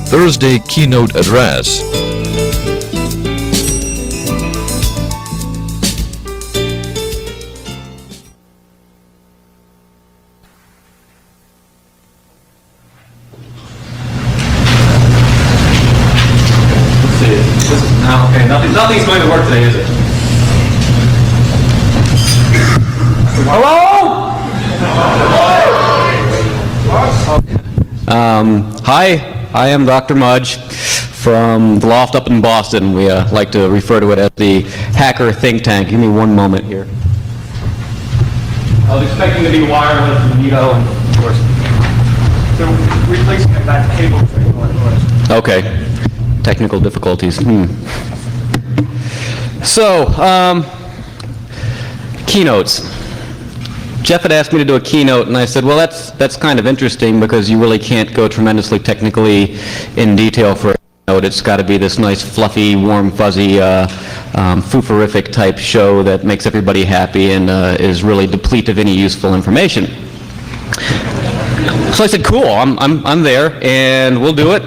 Thursday keynote address. Okay, nothing's going to work today, is it? Hello? Hi, I am Dr. Mudge from the loft up in Boston. We like to refer to it as the hacker think tank. Give me one moment here. I was expecting to be wireless and Nito, and of course, they're replacing that cable tray. Okay. Technical difficulties. So, keynotes. Jeff had asked me to do a keynote, and I said, well, that's kind of interesting because you really can't go tremendously technically in detail for a keynote. It's got to be this nice, fluffy, warm, fuzzy, fooferific type show that makes everybody happy and is really deplete of any useful information. So I said, cool, I'm there, and we'll do it.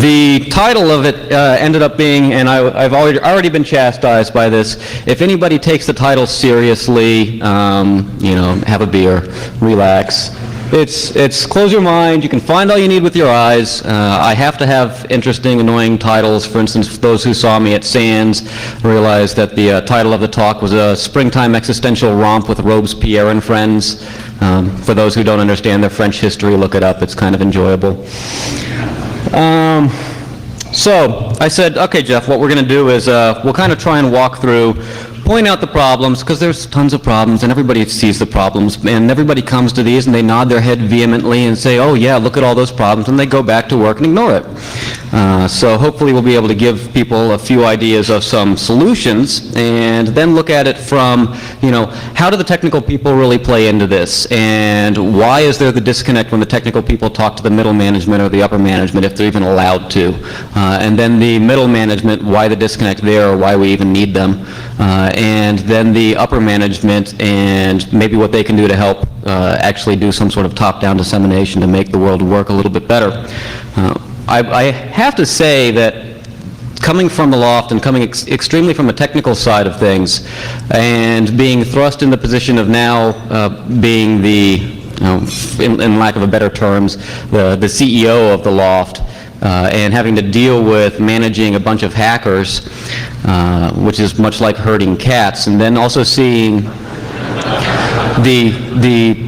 The title of it ended up being, and I've already been chastised by this, if anybody takes the title seriously, you know, have a beer, relax. It's close your mind, you can find all you need with your eyes. I have to have interesting, annoying titles. For instance, those who saw me at Sands realized that the title of the talk was a springtime existential romp with Robespierre and friends. For those who don't understand their French history, look it up, it's kind of enjoyable. So I said, okay, Jeff, what we're going to do is we'll kind of try and walk through, point out the problems, because there's tons of problems, and everybody sees the problems, and everybody comes to these, and they nod their head vehemently and say, oh, yeah, look at all those problems, and they go back to work and ignore it. So hopefully we'll be able to give people a few ideas of some solutions, and then look at it from, you know, how do the technical people really play into this, and why is there the disconnect when the technical people talk to the middle management or the upper management, if they're even allowed to, and then the middle management, why the disconnect there, or why we even need them, and then the upper management and maybe what they can do to help actually do some sort of top-down dissemination to make the world work a little bit better. I have to say that coming from the loft and coming extremely from a technical side of things and being thrust in the position of now being the, in lack of a better terms, the CEO of the loft, and having to deal with managing a bunch of hackers, which is much like herding cats, and then also seeing the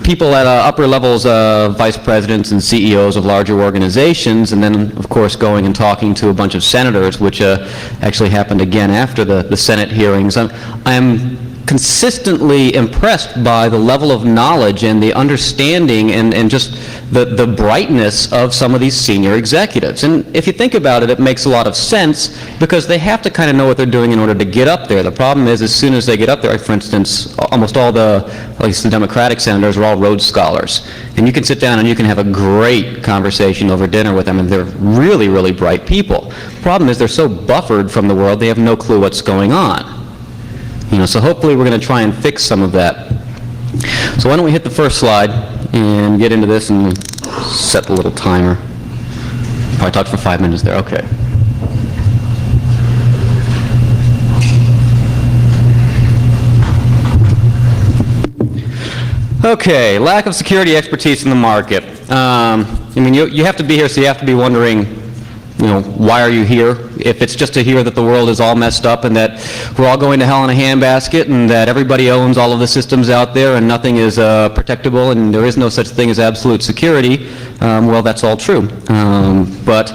people at upper levels of vice presidents and CEOs of larger organizations, and then of course going and talking to a bunch of senators, which actually happened again after the Senate hearings. I'm consistently impressed by the level of knowledge and the understanding and just the brightness of some of these senior executives. And if you think about it, it makes a lot of sense because they have to kind of know what they're doing in order to get up there. The problem is, as soon as they get up there, for instance, almost all at least the Democratic senators are all Rhodes Scholars. And you can sit down and you can have a great conversation over dinner with them, and they're really, really bright people. The problem is they're so buffered from the world, they have no clue what's going on. So hopefully we're going to try and fix some of that. So why don't we hit the first slide and get into this and set the little timer. I talked for 5 minutes there, okay. Okay, lack of security expertise in the market. You have to be here, so you have to be wondering, why are you here? If it's just to hear that the world is all messed up and that we're all going to hell in a handbasket and that everybody owns all of the systems out there and nothing is protectable and there is no such thing as absolute security, well, that's all true. But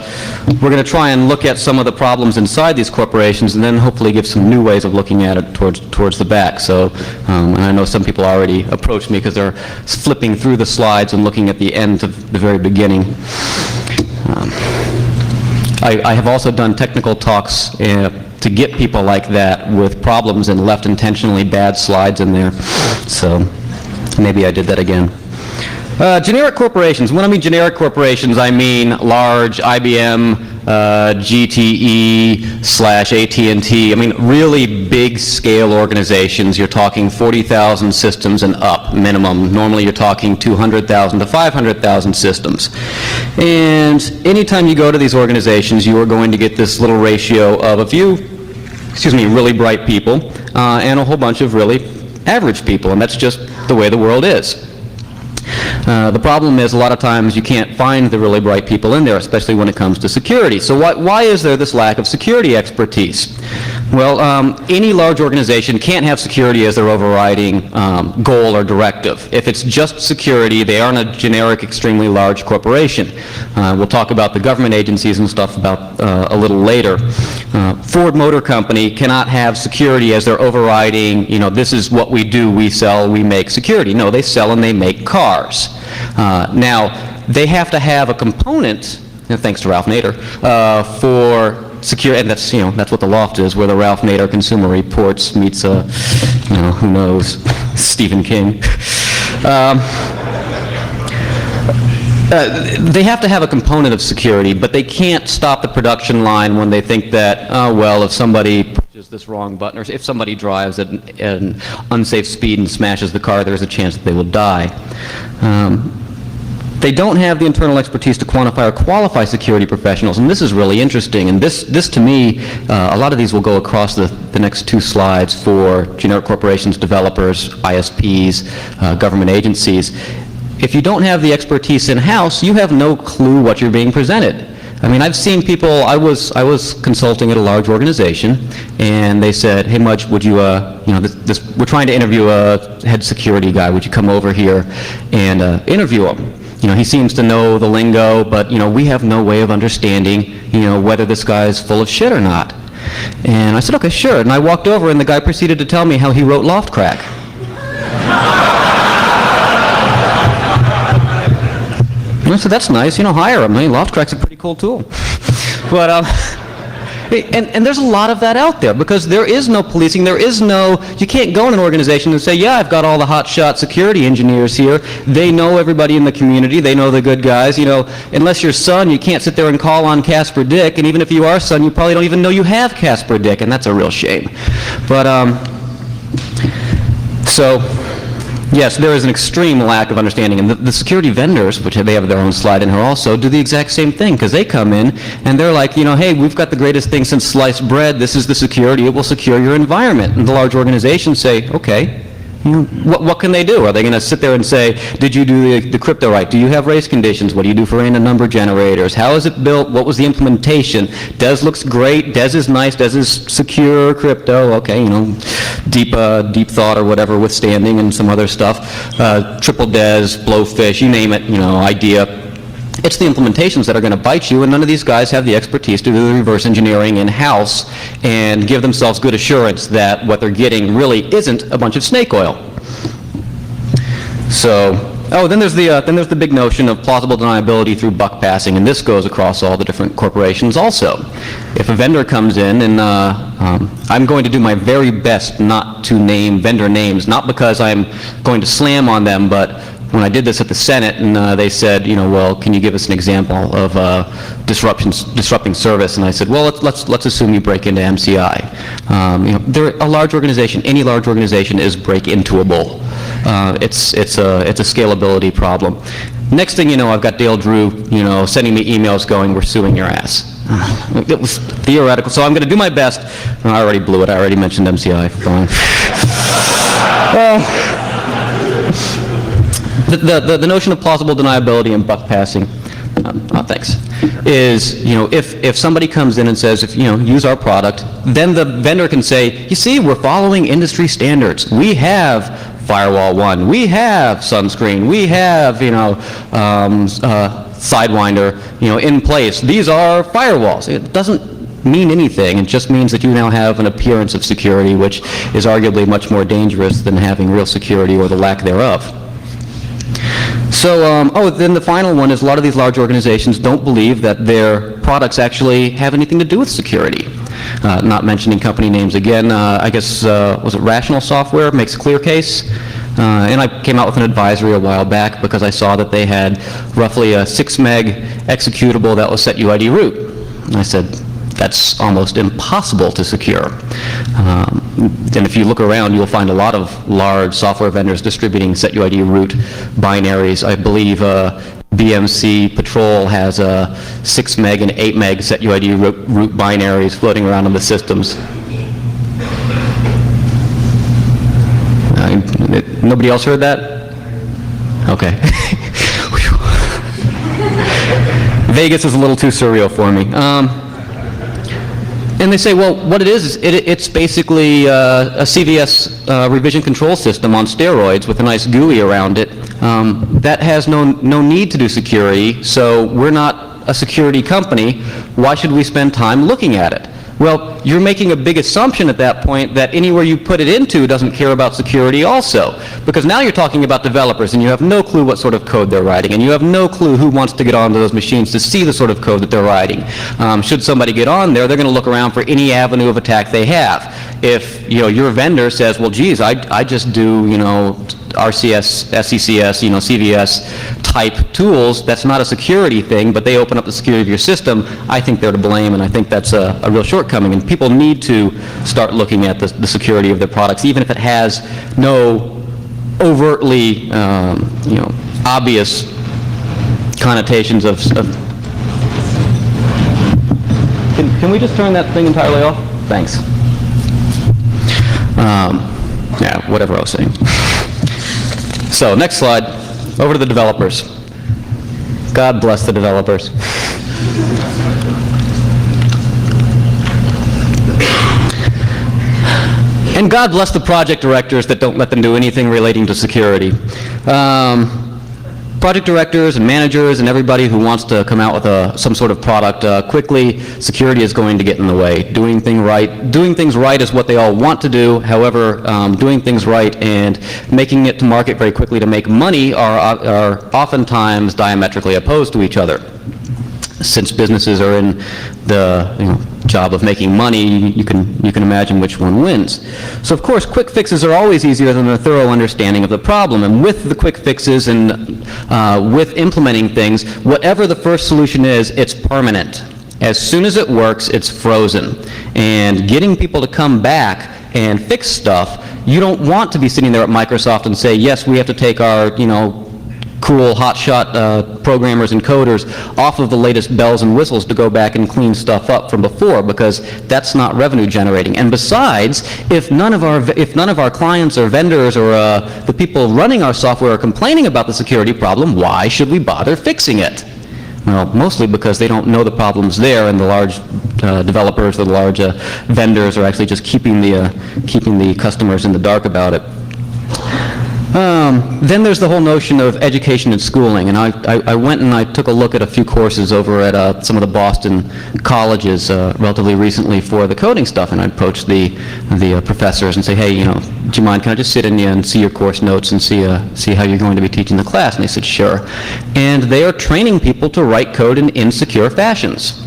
we're going to try and look at some of the problems inside these corporations and then hopefully give some new ways of looking at it towards the back. So, and I know some people already approached me because they're flipping through the slides and looking at the end to the very beginning. I have also done technical talks to get people like that with problems and left intentionally bad slides in there. So maybe I did that again. Generic corporations. When I mean generic corporations, I mean large IBM, GTE/AT&T. I mean, really big scale organizations. You're talking 40,000 systems and up minimum. Normally you're talking 200,000 to 500,000 systems. And anytime you go to these organizations, you are going to get this little ratio of a few, really bright people and a whole bunch of really average people, and that's just the way the world is. The problem is a lot of times you can't find the really bright people in there, especially when it comes to security. So why is there this lack of security expertise? Well, any large organization can't have security as their overriding goal or directive. If it's just security, they aren't a generic, extremely large corporation. We'll talk about the government agencies and stuff about a little later. Ford Motor Company cannot have security as their overriding, this is what we do, we sell, we make security. No, they sell and they make cars. Now, they have to have a component, thanks to Ralph Nader, for security, and that's what the loft is, where the Ralph Nader Consumer Reports meets, who knows, Stephen King. They have to have a component of security, but they can't stop the production line when they think that, if somebody pushes this wrong button, or if somebody drives at an unsafe speed and smashes the car, there's a chance that they will die. They don't have the internal expertise to quantify or qualify security professionals, and this is really interesting. And this to me, a lot of these will go across the next two slides for generic corporations, developers, ISPs, government agencies. If you don't have the expertise in-house, you have no clue what you're being presented. I mean, I've seen people, I was consulting at a large organization, and they said, hey, Mudge, would you, we're trying to interview a head security guy, would you come over here and interview him? He seems to know the lingo, but, we have no way of understanding, whether this guy is full of shit or not. And I said, okay, sure. And I walked over, and the guy proceeded to tell me how he wrote loft crack. And I said, that's nice, hire him. Loft crack's a pretty cool tool. But, and there's a lot of that out there, because there is no policing, you can't go in an organization and say, yeah, I've got all the hotshot security engineers here, they know everybody in the community, they know the good guys, unless you're Sun, you can't sit there and call on Casper Dick, and even if you are Sun, you probably don't even know you have Casper Dick, and that's a real shame. But, yes, there is an extreme lack of understanding, and the security vendors, which they have their own slide in here also, do the exact same thing, because they come in and they're like, hey, we've got the greatest thing since sliced bread, this is the security, it will secure your environment. And the large organizations say, okay, what can they do? Are they going to sit there and say, did you do the crypto right? Do you have race conditions? What do you do for random number generators? How is it built? What was the implementation? DES looks great. DES is nice. DES is secure crypto. Okay, deep thought or whatever, withstanding and some other stuff. Triple DES, Blowfish, you name it, IDEA. It's the implementations that are going to bite you, and none of these guys have the expertise to do the reverse engineering in-house and give themselves good assurance that what they're getting really isn't a bunch of snake oil. So, then there's the big notion of plausible deniability through buck passing, and this goes across all the different corporations also. If a vendor comes in, and I'm going to do my very best not to name vendor names, not because I'm going to slam on them, but when I did this at the Senate, and they said, well, can you give us an example of disrupting service? And I said, well, let's assume you break into MCI. They're a large organization. Any large organization is break-intoable. It's a scalability problem. Next thing you know, I've got Dale Drew, sending me emails going, we're suing your ass. It was theoretical, so I'm going to do my best. I already blew it. I already mentioned MCI. Fine. The notion of plausible deniability and buck passing, thanks, is, if somebody comes in and says, use our product, then the vendor can say, you see, we're following industry standards. We have Firewall 1, we have sunscreen, we have, Sidewinder, in place. These are firewalls. It doesn't mean anything. It just means that you now have an appearance of security, which is arguably much more dangerous than having real security or the lack thereof. So, then the final one is a lot of these large organizations don't believe that their products actually have anything to do with security. Not mentioning company names again, I guess, was it Rational Software makes a clear case? And I came out with an advisory a while back because I saw that they had roughly a 6 meg executable that was set UID root. I said, that's almost impossible to secure. And if you look around, you'll find a lot of large software vendors distributing setuid root binaries. I believe BMC Patrol has 6 meg and 8 meg setuid root binaries floating around in the systems. Nobody else heard that? Okay. Vegas is a little too surreal for me. And they say, well, what it is it's basically a CVS revision control system on steroids with a nice GUI around it. That has no need to do security, so we're not a security company. Why should we spend time looking at it? Well, you're making a big assumption at that point that anywhere you put it into doesn't care about security also. Because now you're talking about developers and you have no clue what sort of code they're writing, and you have no clue who wants to get onto those machines to see the sort of code that they're writing. Should somebody get on there, they're going to look around for any avenue of attack they have. If your vendor says, well, geez, I just do RCS, SCCS, CVS type tools, that's not a security thing, but they open up the security of your system, I think they're to blame, and I think that's a real shortcoming. And people need to start looking at the security of their products, even if it has no overtly, obvious connotations of Can we just turn that thing entirely off? Thanks. Yeah, whatever I was saying. So, next slide. Over to the developers. God bless the developers. And God bless the project directors that don't let them do anything relating to security. Project directors and managers and everybody who wants to come out with some sort of product quickly, security is going to get in the way. Doing things right is what they all want to do. However, doing things right and making it to market very quickly to make money are oftentimes diametrically opposed to each other. Since businesses are in the job of making money, you can imagine which one wins. So of course, quick fixes are always easier than a thorough understanding of the problem. And with the quick fixes and with implementing things, whatever the first solution is, it's permanent. As soon as it works, it's frozen. And getting people to come back and fix stuff, you don't want to be sitting there at Microsoft and say, yes, we have to take our, cool hotshot programmers and coders off of the latest bells and whistles to go back and clean stuff up from before, because that's not revenue generating. And besides, if none of our clients or vendors or the people running our software are complaining about the security problem, why should we bother fixing it? Well, mostly because they don't know the problem's there, and the large developers, the large vendors are actually just keeping the customers in the dark about it. Then there's the whole notion of education and schooling, and I went and I took a look at a few courses over at some of the Boston colleges relatively recently for the coding stuff, and I approached the professors and say, hey, do you mind, can I just sit in and see your course notes and see how you're going to be teaching the class? And they said, sure. And they are training people to write code in insecure fashions.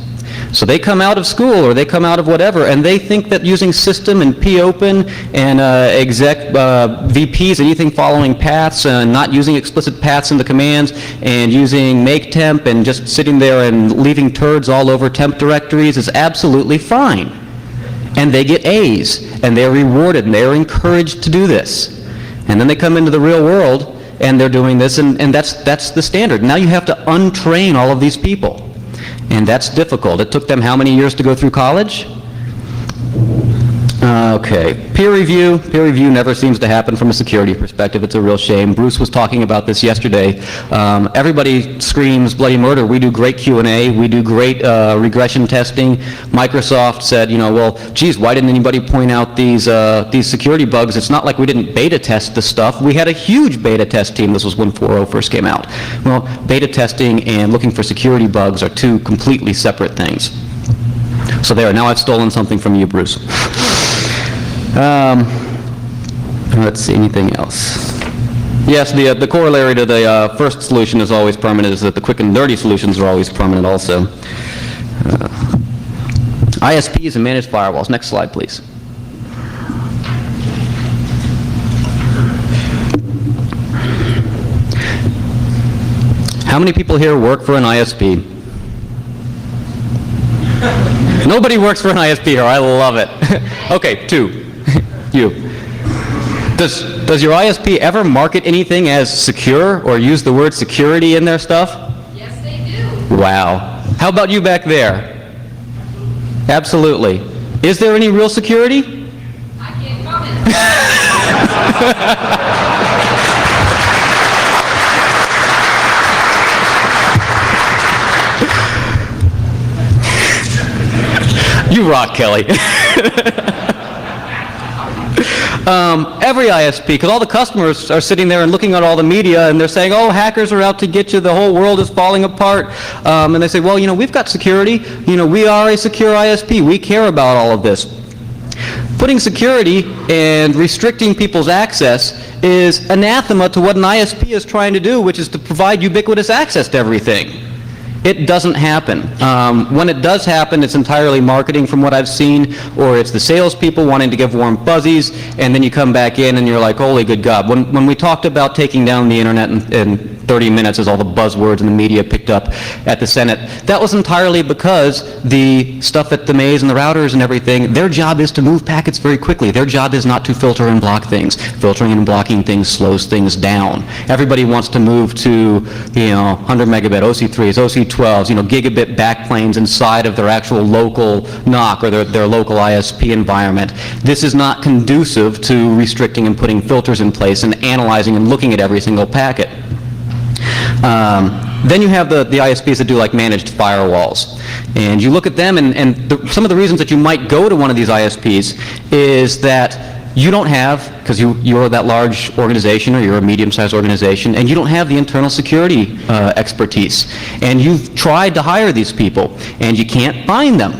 So they come out of school or they come out of whatever, and they think that using system and popen and exec VPs, anything following paths, not using explicit paths in the commands, and using make temp and just sitting there and leaving turds all over temp directories is absolutely fine. And they get A's, and they're rewarded, and they're encouraged to do this. And then they come into the real world, and they're doing this, and that's the standard. Now you have to untrain all of these people. And that's difficult. It took them how many years to go through college? Okay. Peer review never seems to happen from a security perspective. It's a real shame. Bruce was talking about this yesterday. Everybody screams bloody murder. We do great Q&A. We do great regression testing. Microsoft said, well, geez, why didn't anybody point out these security bugs? It's not like we didn't beta test the stuff. We had a huge beta test team. This was when 4.0 first came out. Well, beta testing and looking for security bugs are two completely separate things. So there, now I've stolen something from you, Bruce. Let's see, anything else? Yes, the corollary to the first solution is always permanent is that the quick and dirty solutions are always permanent also. ISPs and managed firewalls. Next slide, please. How many people here work for an ISP? Nobody works for an ISP here. I love it. Okay, 2. You. Does your ISP ever market anything as secure or use the word security in their stuff? Yes, they do. Wow. How about you back there? Absolutely. Is there any real security? I can't comment. You rock, Kelly. Every ISP, because all the customers are sitting there and looking at all the media and they're saying, oh, hackers are out to get you, the whole world is falling apart. And they say, well, we've got security. We are a secure ISP. We care about all of this. Putting security and restricting people's access is anathema to what an ISP is trying to do, which is to provide ubiquitous access to everything. It doesn't happen. When it does happen, it's entirely marketing from what I've seen, or it's the salespeople wanting to give warm fuzzies, and then you come back in and you're like, holy good God. When we talked about taking down the internet in 30 minutes as all the buzzwords in the media picked up at the Senate, that was entirely because the stuff at the maze and the routers and everything, their job is to move packets very quickly. Their job is not to filter and block things. Filtering and blocking things slows things down. Everybody wants to move to 100 megabit OC3s, OC12s, gigabit backplanes inside of their actual local NOC or their local ISP environment. This is not conducive to restricting and putting filters in place and analyzing and looking at every single packet. Then you have the ISPs that do like managed firewalls. And you look at them and some of the reasons that you might go to one of these ISPs is that you don't have, because you're that large organization or you're a medium-sized organization, and you don't have the internal security expertise. And you've tried to hire these people, and you can't find them.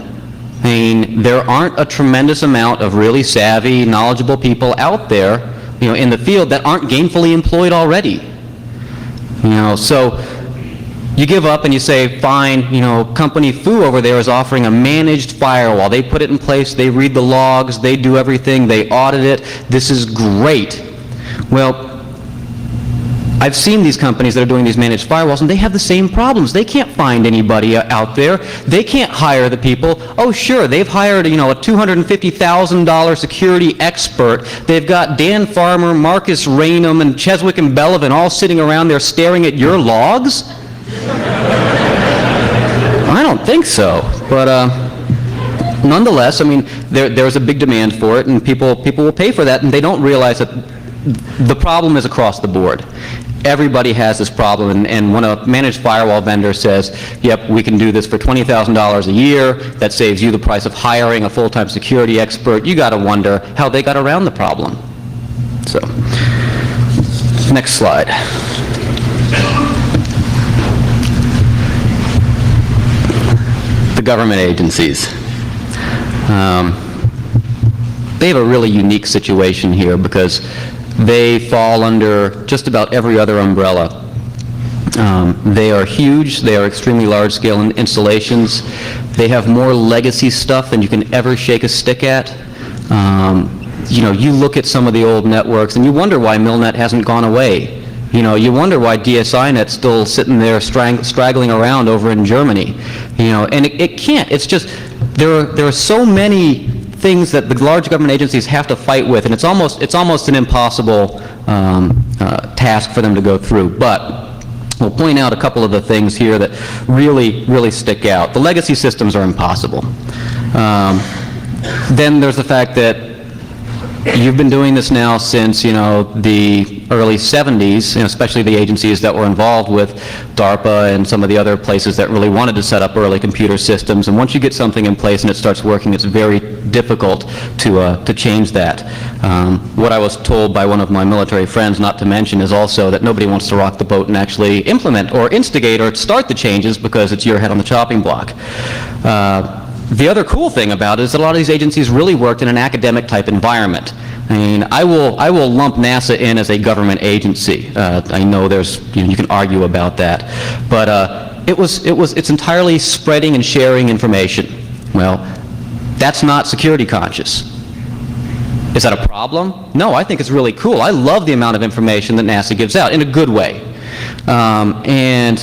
I mean, there aren't a tremendous amount of really savvy, knowledgeable people out there, in the field that aren't gainfully employed already. So you give up and you say, fine, company foo over there is offering a managed firewall. They put it in place, they read the logs, they do everything, they audit it. This is great. Well, I've seen these companies that are doing these managed firewalls, and they have the same problems. They can't find anybody out there. They can't hire the people. Oh, sure, they've hired, a $250,000 security expert. They've got Dan Farmer, Marcus Raynham, and Cheswick and Bellivan all sitting around there staring at your logs? I don't think so. But nonetheless, I mean, there's a big demand for it, and people will pay for that, and they don't realize that the problem is across the board. Everybody has this problem, and when a managed firewall vendor says, yep, we can do this for $20,000 a year, that saves you the price of hiring a full-time security expert, you got to wonder how they got around the problem. So, next slide. The government agencies. They have a really unique situation here because they fall under just about every other umbrella. They are huge. They are extremely large-scale installations. They have more legacy stuff than you can ever shake a stick at. You look at some of the old networks and you wonder why Milnet hasn't gone away. You wonder why DSINet's still sitting there straggling around over in Germany. And it can't. It's just there are so many things that the large government agencies have to fight with, and it's almost an impossible task for them to go through. But we'll point out a couple of the things here that really stick out. The legacy systems are impossible. Then there's the fact that you've been doing this now since, the early 70s, especially the agencies that were involved with DARPA and some of the other places that really wanted to set up early computer systems. And once you get something in place and it starts working, it's very difficult to change that. What I was told by one of my military friends not to mention is also that nobody wants to rock the boat and actually implement or instigate or start the changes because it's your head on the chopping block. The other cool thing about it is that a lot of these agencies really worked in an academic type environment. I mean, I will lump NASA in as a government agency. I know you can argue about that, but it's entirely spreading and sharing information. Well, that's not security conscious. Is that a problem? No, I think it's really cool. I love the amount of information that NASA gives out in a good way. And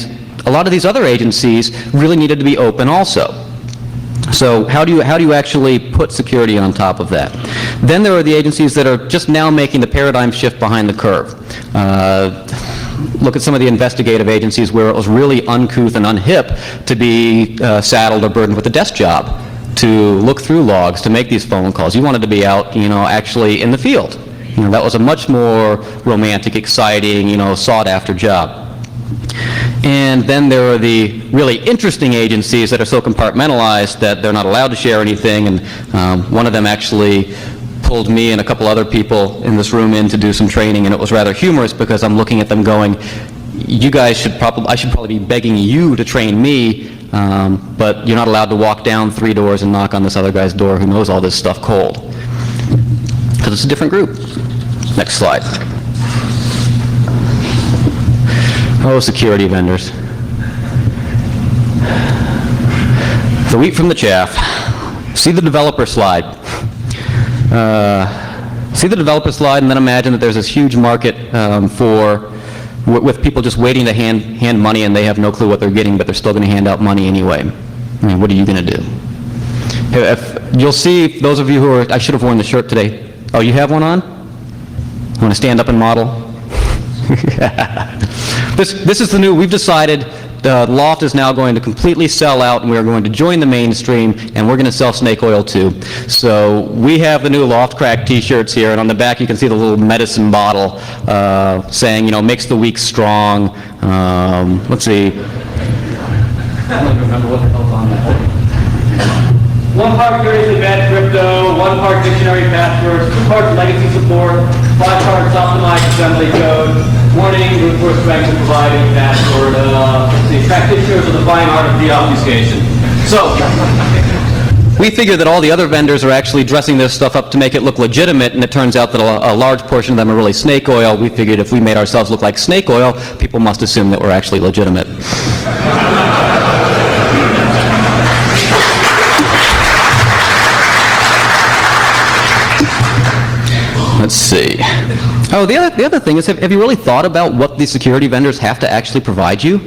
a lot of these other agencies really needed to be open also. So how do you actually put security on top of that? Then there are the agencies that are just now making the paradigm shift behind the curve. Look at some of the investigative agencies where it was really uncouth and unhip to be saddled or burdened with a desk job, to look through logs, to make these phone calls. You wanted to be out, actually in the field. That was a much more romantic, exciting, sought-after job. And then there are the really interesting agencies that are so compartmentalized that they're not allowed to share anything, and one of them actually pulled me and a couple other people in this room in to do some training, and it was rather humorous because I'm looking at them going, I should probably be begging you to train me, but you're not allowed to walk down 3 doors and knock on this other guy's door who knows all this stuff cold. Because it's a different group. Next slide. Oh, security vendors. The wheat from the chaff. See the developer slide. See the developer slide, and then imagine that there's this huge market with people just waiting to hand money, and they have no clue what they're getting, but they're still going to hand out money anyway. I mean, what are you going to do? You'll see, those of you who are, I should have worn the shirt today. Oh, you have one on? You want to stand up and model? This is the new, we've decided Loft is now going to completely sell out, and we are going to join the mainstream, and we're going to sell snake oil too. So we have the new Loft Crack t-shirts here, and on the back you can see the little medicine bottle saying, makes the weak strong. Let's see. I don't remember what the hell's on that. 1 part curious advanced crypto, 1 part dictionary passwords, 2 parts legacy support, 5 parts optimized assembly code, warning, root force strength and providing password, let's see, practitioners of the fine art of deobfuscation. So, we figure that all the other vendors are actually dressing this stuff up to make it look legitimate, and it turns out that a large portion of them are really snake oil. We figured if we made ourselves look like snake oil, people must assume that we're actually legitimate. Let's see. Oh, the other thing is, have you really thought about what the security vendors have to actually provide you?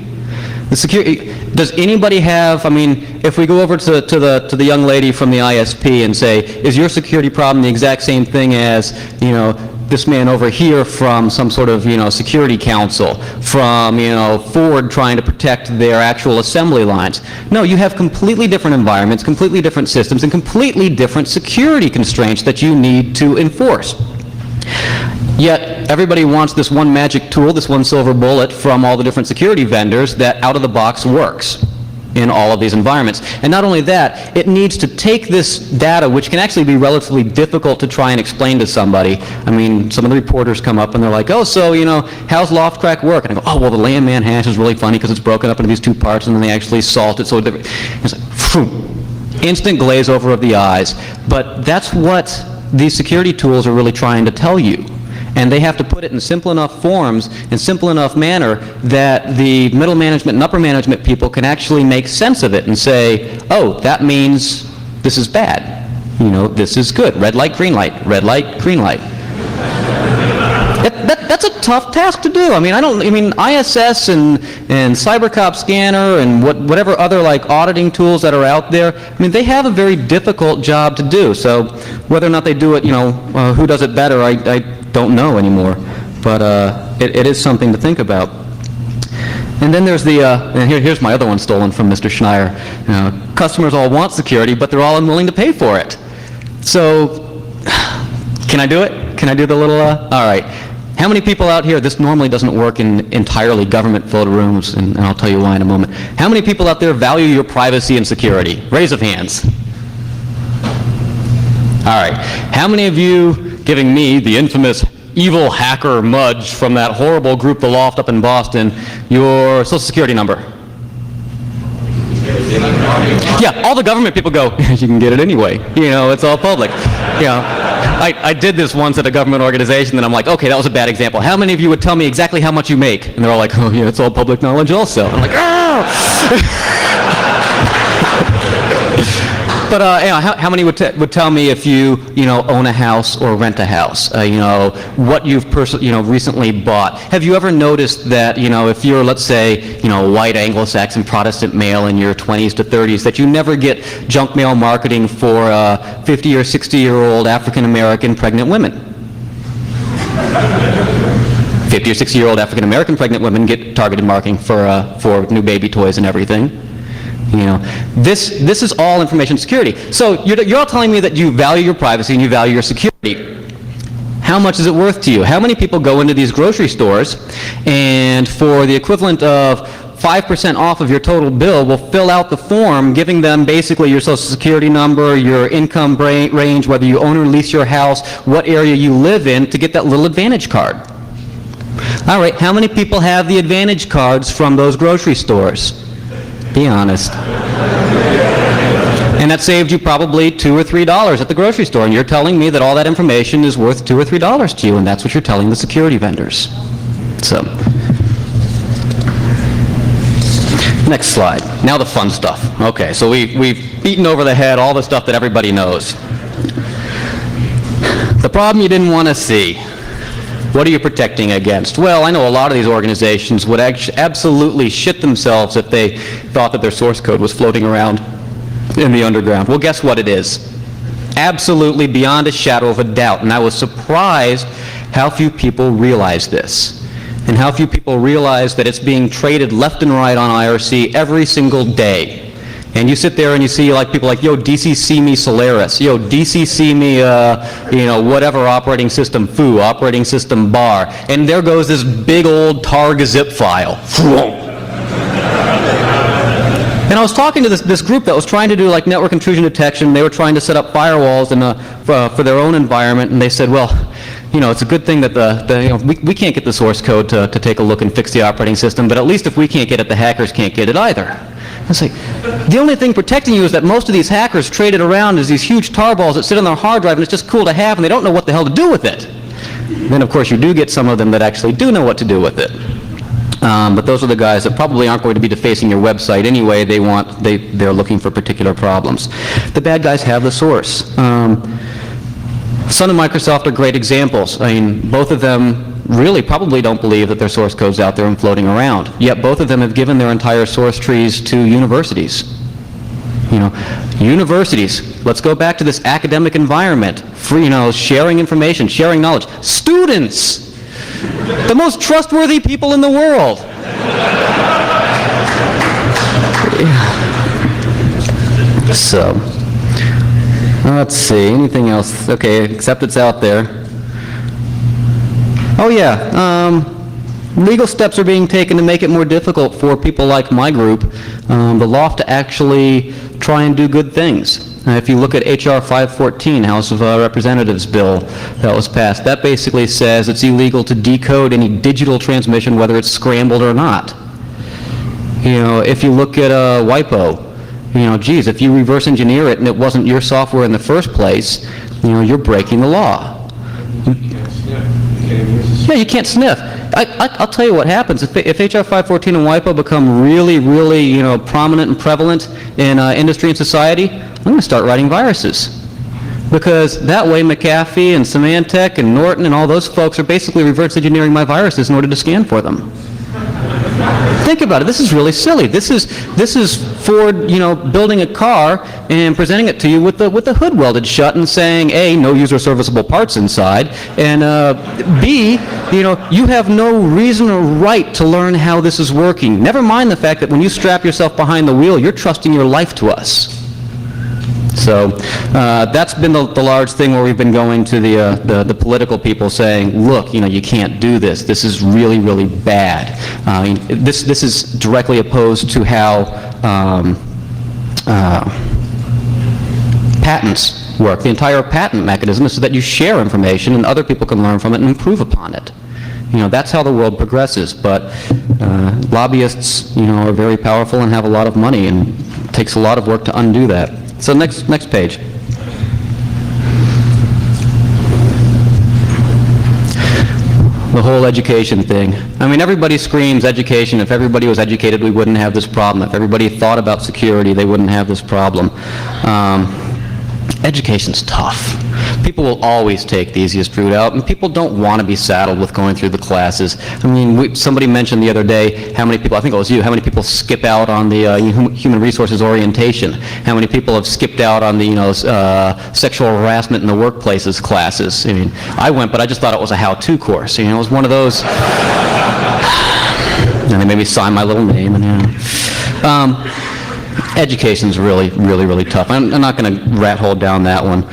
The security, does anybody have, if we go over to the young lady from the ISP and say, is your security problem the exact same thing as, this man over here from some sort of, security council, from, Ford trying to protect their actual assembly lines? No, you have completely different environments, completely different systems, and completely different security constraints that you need to enforce. Yet, everybody wants this one magic tool, this one silver bullet from all the different security vendors that out of the box works in all of these environments. And not only that, it needs to take this data, which can actually be relatively difficult to try and explain to somebody. Some of the reporters come up and they're like, oh, so, how's Loftcrack work? And I go, oh, well, the landman hash is really funny because it's broken up into these 2 parts, and then they actually salt it. So it's like, phew, instant glaze over of the eyes. But that's what these security tools are really trying to tell you. And they have to put it in simple enough forms, in simple enough manner, that the middle management and upper management people can actually make sense of it and say, oh, that means this is bad. This is good. Red light, green light. Red light, green light. That's a tough task to do. ISS and CyberCop Scanner and whatever other auditing tools that are out there, they have a very difficult job to do. So whether or not they do it, who does it better, I don't know anymore. But it is something to think about. And then there's and here's my other one stolen from Mr. Schneier. Customers all want security, but they're all unwilling to pay for it. So, can I do it? Can I do the little, all right. How many people out here, this normally doesn't work in entirely government-filled rooms, and I'll tell you why in a moment. How many people out there value your privacy and security? Raise of hands. All right. How many of you, giving me, the infamous evil hacker Mudge from that horrible group, The Loft up in Boston, your social security number? Yeah, all the government people go, you can get it anyway. It's all public. I did this once at a government organization, and I'm like, okay, that was a bad example. How many of you would tell me exactly how much you make? And they're all like, oh yeah, it's all public knowledge also. I'm like, ah! But how many would tell me if you own a house or rent a house? What you've recently bought. Have you ever noticed that if you're, let's say, white Anglo-Saxon Protestant male in your 20s to 30s, that you never get junk mail marketing for 50 or 60-year-old African American pregnant women? 50 or 60-year-old African American pregnant women get targeted marketing for new baby toys and everything. This is all information security. So you're all telling me that you value your privacy and you value your security. How much is it worth to you? How many people go into these grocery stores and for the equivalent of 5% off of your total bill will fill out the form giving them basically your social security number, your income range, whether you own or lease your house, what area you live in, to get that little Advantage card? All right, how many people have the Advantage cards from those grocery stores? Be honest. And that saved you probably $2 or $3 at the grocery store, and you're telling me that all that information is worth $2 or $3 to you, and that's what you're telling the security vendors. So, next slide. Now the fun stuff. Okay, so we've beaten over the head all the stuff that everybody knows. The problem you didn't want to see. What are you protecting against? Well, I know a lot of these organizations would absolutely shit themselves if they thought that their source code was floating around in the underground. Well, guess what it is? Absolutely, beyond a shadow of a doubt. And I was surprised how few people realize this. And how few people realize that it's being traded left and right on IRC every single day. And you sit there and you see people like, yo, DCC me Solaris, yo, DCC me, whatever operating system, foo, operating system bar. And there goes this big old targ zip file. And I was talking to this group that was trying to do network intrusion detection. They were trying to set up firewalls for their own environment, and they said, well, it's a good thing that we can't get the source code to take a look and fix the operating system, but at least if we can't get it, the hackers can't get it either. It's like, the only thing protecting you is that most of these hackers trade it around as these huge tar balls that sit on their hard drive, and it's just cool to have, and they don't know what the hell to do with it. Then, of course, you do get some of them that actually do know what to do with it. But those are the guys that probably aren't going to be defacing your website anyway. They're looking for particular problems. The bad guys have the source. Sun and Microsoft are great examples. I mean, both of them really probably don't believe that their source code's out there and floating around. Yet both of them have given their entire source trees to universities. Universities. Let's go back to this academic environment. Free, sharing information, sharing knowledge. Students! The most trustworthy people in the world. So, let's see, anything else? Okay, except it's out there. Oh yeah, legal steps are being taken to make it more difficult for people like my group, the Loft, to actually try and do good things. If you look at H.R. 514, House of Representatives bill that was passed, that basically says it's illegal to decode any digital transmission, whether it's scrambled or not. If you look at WIPO, geez, if you reverse engineer it and it wasn't your software in the first place, you're breaking the law. Yeah, you can't sniff. I'll tell you what happens. If HR 514 and WIPO become really, really, prominent and prevalent in industry and society, I'm going to start writing viruses. Because that way McAfee and Symantec and Norton and all those folks are basically reverse engineering my viruses in order to scan for them. Think about it. This is really silly. This is Ford, building a car and presenting it to you with the hood welded shut and saying, A, no user serviceable parts inside, and B, you have no reason or right to learn how this is working. Never mind the fact that when you strap yourself behind the wheel, you're trusting your life to us. So that's been the large thing where we've been going to the political people saying, look, you can't do this. This is really, really bad. This is directly opposed to how patents work. The entire patent mechanism is so that you share information and other people can learn from it and improve upon it. That's how the world progresses. But lobbyists, are very powerful and have a lot of money, and it takes a lot of work to undo that. So next page. The whole education thing. I mean, everybody screams education. If everybody was educated, we wouldn't have this problem. If everybody thought about security, they wouldn't have this problem. Education's tough. People will always take the easiest route out, and people don't want to be saddled with going through the classes. I mean, somebody mentioned the other day how many people, I think it was you, how many people skip out on the human resources orientation, how many people have skipped out on the, sexual harassment in the workplaces classes. I mean, I went, but I just thought it was a how-to course. It was one of those, and they made me sign my little name, and education's really, really, really tough. I'm not going to rat hole down that one.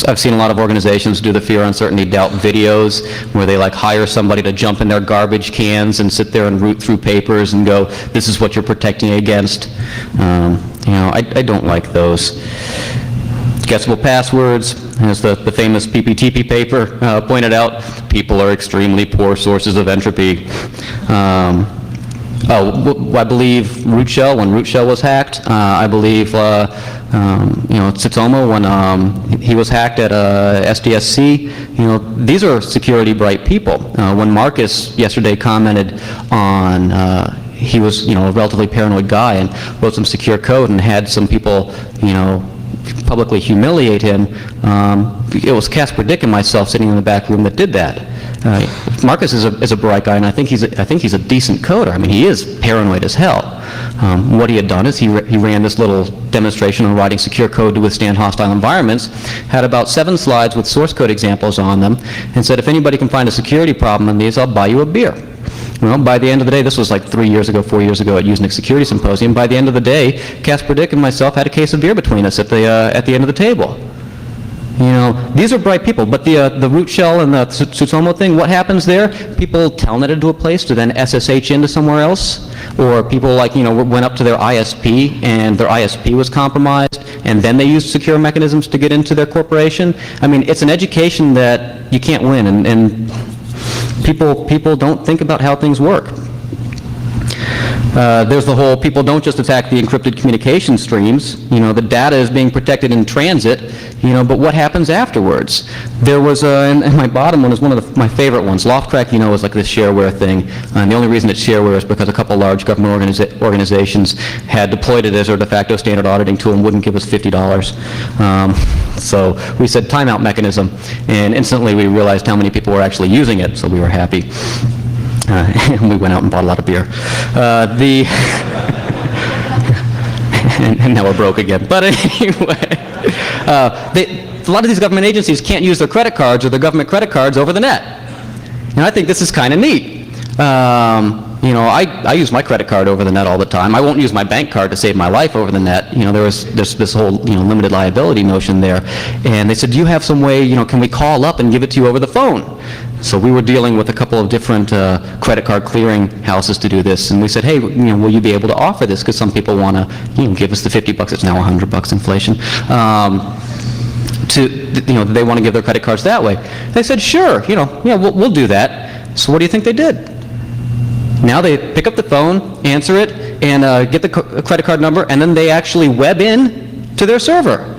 I've seen a lot of organizations do the fear, uncertainty, doubt videos where they hire somebody to jump in their garbage cans and sit there and root through papers and go, this is what you're protecting against. I don't like those. Guessable passwords, as the famous PPTP paper pointed out, people are extremely poor sources of entropy. I believe root shell, when root shell was hacked, I believe, Tsutomu, when he was hacked at SDSC, these are security bright people. When Marcus yesterday commented on, he was, a relatively paranoid guy and wrote some secure code and had some people, publicly humiliate him, it was Casper Dick and myself sitting in the back room that did that. Marcus is a bright guy, and I think he's a decent coder. I mean, he is paranoid as hell. What he had done is he ran this little demonstration on writing secure code to withstand hostile environments, had about 7 slides with source code examples on them, and said, if anybody can find a security problem in these, I'll buy you a beer. Well, by the end of the day, this was 3 years ago, 4 years ago at Usenix Security Symposium, by the end of the day, Casper Dick and myself had a case of beer between us at the end of the table. These are bright people, but the root shell and the Tsutomu thing, what happens there? People telneted to a place to then SSH into somewhere else, or people went up to their ISP and their ISP was compromised, and then they used secure mechanisms to get into their corporation. I mean, it's an education that you can't win, and people don't think about how things work. There's the whole, people don't just attack the encrypted communication streams, the data is being protected in transit, but what happens afterwards? There was, and my bottom one is one of my favorite ones. Loftcrack, is like this shareware thing, and the only reason it's shareware is because a couple large government organizations had deployed it as their de facto standard auditing tool and wouldn't give us $50. So we said timeout mechanism, and instantly we realized how many people were actually using it, so we were happy. And we went out and bought a lot of beer. And now we're broke again. But anyway, a lot of these government agencies can't use their credit cards or their government credit cards over the net. And I think this is kind of neat. I use my credit card over the net all the time. I won't use my bank card to save my life over the net. There's this whole, limited liability notion there. And they said, do you have some way, can we call up and give it to you over the phone? So we were dealing with a couple of different credit card clearing houses to do this, and we said, hey, will you be able to offer this? Because some people want to, give us the $50. It's now $100 inflation. They want to give their credit cards that way. They said, sure, we'll do that. So what do you think they did? Now they pick up the phone, answer it, and get the credit card number, and then they actually web in to their server.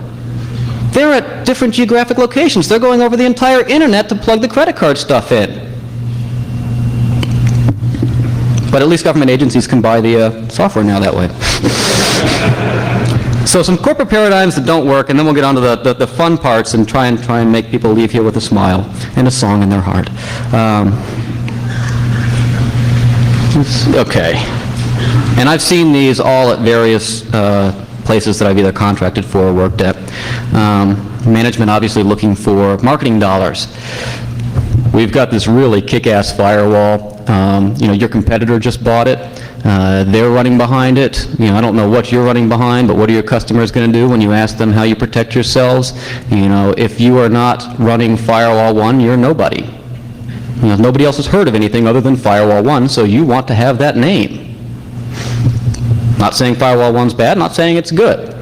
They're at different geographic locations. They're going over the entire internet to plug the credit card stuff in. But at least government agencies can buy the software now that way. So some corporate paradigms that don't work, and then we'll get on to the fun parts and try and make people leave here with a smile and a song in their heart. Okay. And I've seen these all at various places that I've either contracted for or worked at. Management obviously looking for marketing dollars. We've got this really kick-ass firewall. Your competitor just bought it. They're running behind it. I don't know what you're running behind, but what are your customers going to do when you ask them how you protect yourselves? If you are not running Firewall 1, you're nobody. Nobody else has heard of anything other than Firewall 1, so you want to have that name. Not saying Firewall 1's bad, not saying it's good.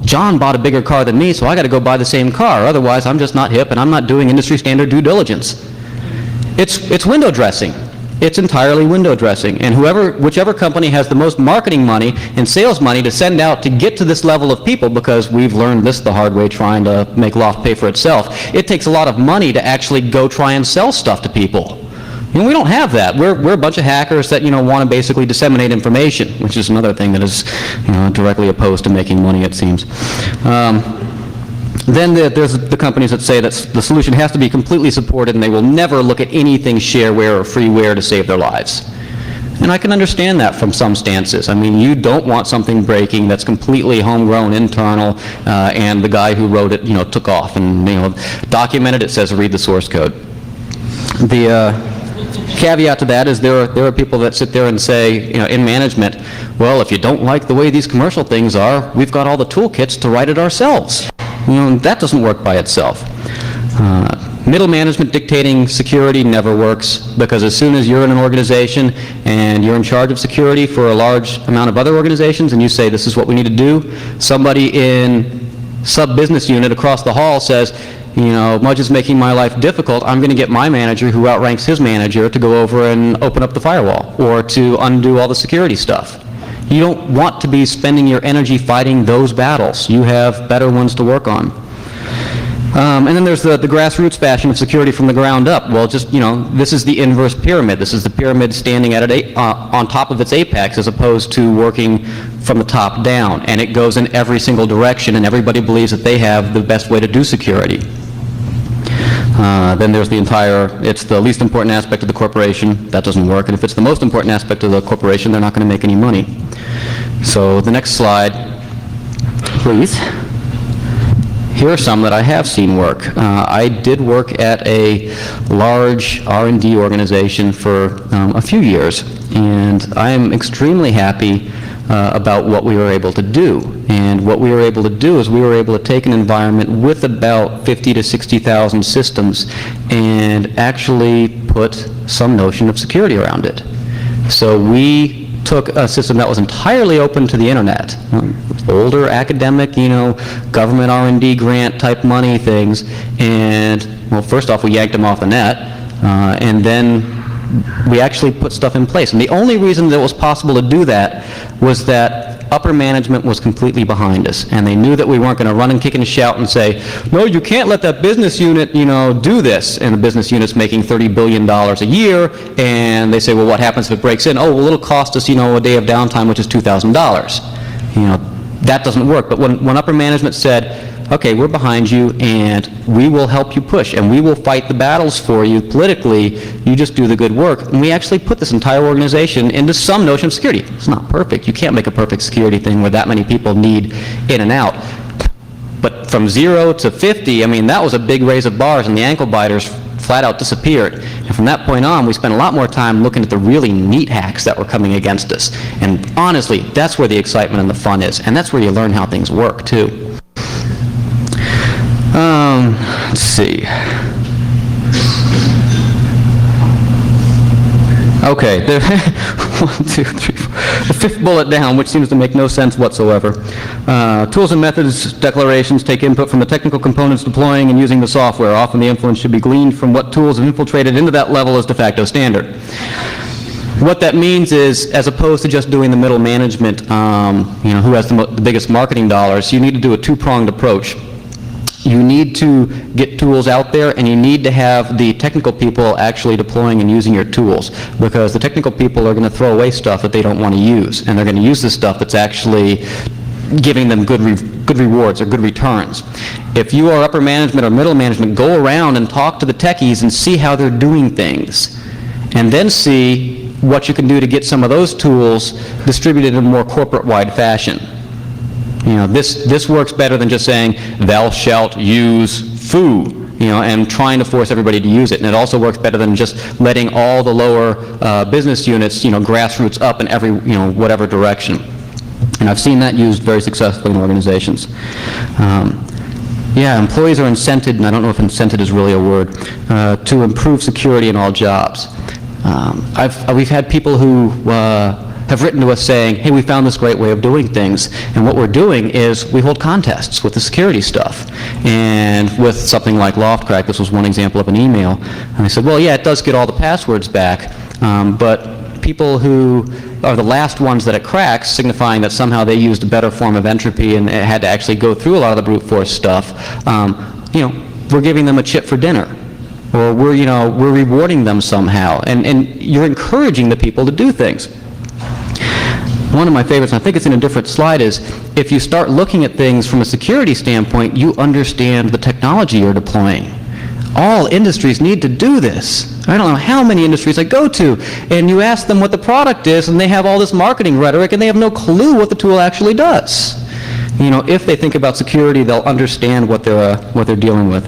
John bought a bigger car than me, so I got to go buy the same car. Otherwise, I'm just not hip, and I'm not doing industry standard due diligence. It's window dressing. It's entirely window dressing. And whichever company has the most marketing money and sales money to send out to get to this level of people, because we've learned this the hard way trying to make Loft pay for itself, it takes a lot of money to actually go try and sell stuff to people. We don't have that. We're a bunch of hackers that, want to basically disseminate information, which is another thing that is, directly opposed to making money, it seems. Then there's the companies that say that the solution has to be completely supported and they will never look at anything shareware or freeware to save their lives. And I can understand that from some stances. I mean, you don't want something breaking that's completely homegrown, internal, and the guy who wrote it, took off and, documented it, says read the source code. The caveat to that is there are people that sit there and say, in management, well, if you don't like the way these commercial things are, we've got all the toolkits to write it ourselves. That doesn't work by itself. Middle management dictating security never works, because as soon as you're in an organization and you're in charge of security for a large amount of other organizations and you say this is what we need to do, somebody in sub-business unit across the hall says, Mudge is making my life difficult. I'm going to get my manager, who outranks his manager, to go over and open up the firewall or to undo all the security stuff. You don't want to be spending your energy fighting those battles. You have better ones to work on. And then there's the grassroots fashion of security from the ground up. Well, this is the inverse pyramid. This is the pyramid standing at on top of its apex, as opposed to working from the top down. And it goes in every single direction, and everybody believes that they have the best way to do security. Then there's it's the least important aspect of the corporation. That doesn't work. And if it's the most important aspect of the corporation, they're not going to make any money. So the next slide, please. Here are some that I have seen work. I did work at a large R&D organization for a few years, and I am extremely happy about what we were able to do. And what we were able to do is we were able to take an environment with about 50 to 60,000 systems and actually put some notion of security around it. So we took a system that was entirely open to the internet, older academic, government R&D grant type money things, and, well, first off, we yanked them off the net, and then we actually put stuff in place. And the only reason that it was possible to do that was that upper management was completely behind us, and they knew that we weren't going to run and kick and shout and say, no, you can't let that business unit, do this. And the business unit's making $30 billion a year, and they say, well, what happens if it breaks in? Oh, well, it'll cost us, a day of downtime, which is $2,000. That doesn't work. But when upper management said, okay, we're behind you, and we will help you push, and we will fight the battles for you politically, you just do the good work. And we actually put this entire organization into some notion of security. It's not perfect. You can't make a perfect security thing where that many people need in and out. But from 0 to 50, that was a big raise of bars, and the ankle biters flat out disappeared. And from that point on, we spent a lot more time looking at the really neat hacks that were coming against us. And honestly, that's where the excitement and the fun is, and that's where you learn how things work, too. Let's see. Okay, 1, 2, 3, 4. The fifth bullet down, which seems to make no sense whatsoever. Tools and methods declarations take input from the technical components deploying and using the software. Often the influence should be gleaned from what tools have infiltrated into that level as de facto standard. What that means is, as opposed to just doing the middle management, who has the biggest marketing dollars, you need to do a two-pronged approach. You need to get tools out there, and you need to have the technical people actually deploying and using your tools, because the technical people are going to throw away stuff that they don't want to use, and they're going to use the stuff that's actually giving them good rewards or good returns. If you are upper management or middle management, go around and talk to the techies and see how they're doing things, and then see what you can do to get some of those tools distributed in a more corporate-wide fashion. This works better than just saying, thou shalt use foo, and trying to force everybody to use it. And it also works better than just letting all the lower business units, grassroots up in every, whatever direction. And I've seen that used very successfully in organizations. Employees are incented, and I don't know if incented is really a word, to improve security in all jobs. We've had people who have written to us saying, hey, we found this great way of doing things, and what we're doing is we hold contests with the security stuff. And with something like LoftCrack, this was one example of an email, and I said, well, yeah, it does get all the passwords back, But people who are the last ones that it cracks, signifying that somehow they used a better form of entropy and it had to actually go through a lot of the brute force stuff, we're giving them a chip for dinner. Or we're rewarding them somehow. And you're encouraging the people to do things. One of my favorites, and I think it's in a different slide, is if you start looking at things from a security standpoint, you understand the technology you're deploying. All industries need to do this. I don't know how many industries I go to, and you ask them what the product is, and they have all this marketing rhetoric, and they have no clue what the tool actually does. If they think about security, they'll understand what they're dealing with.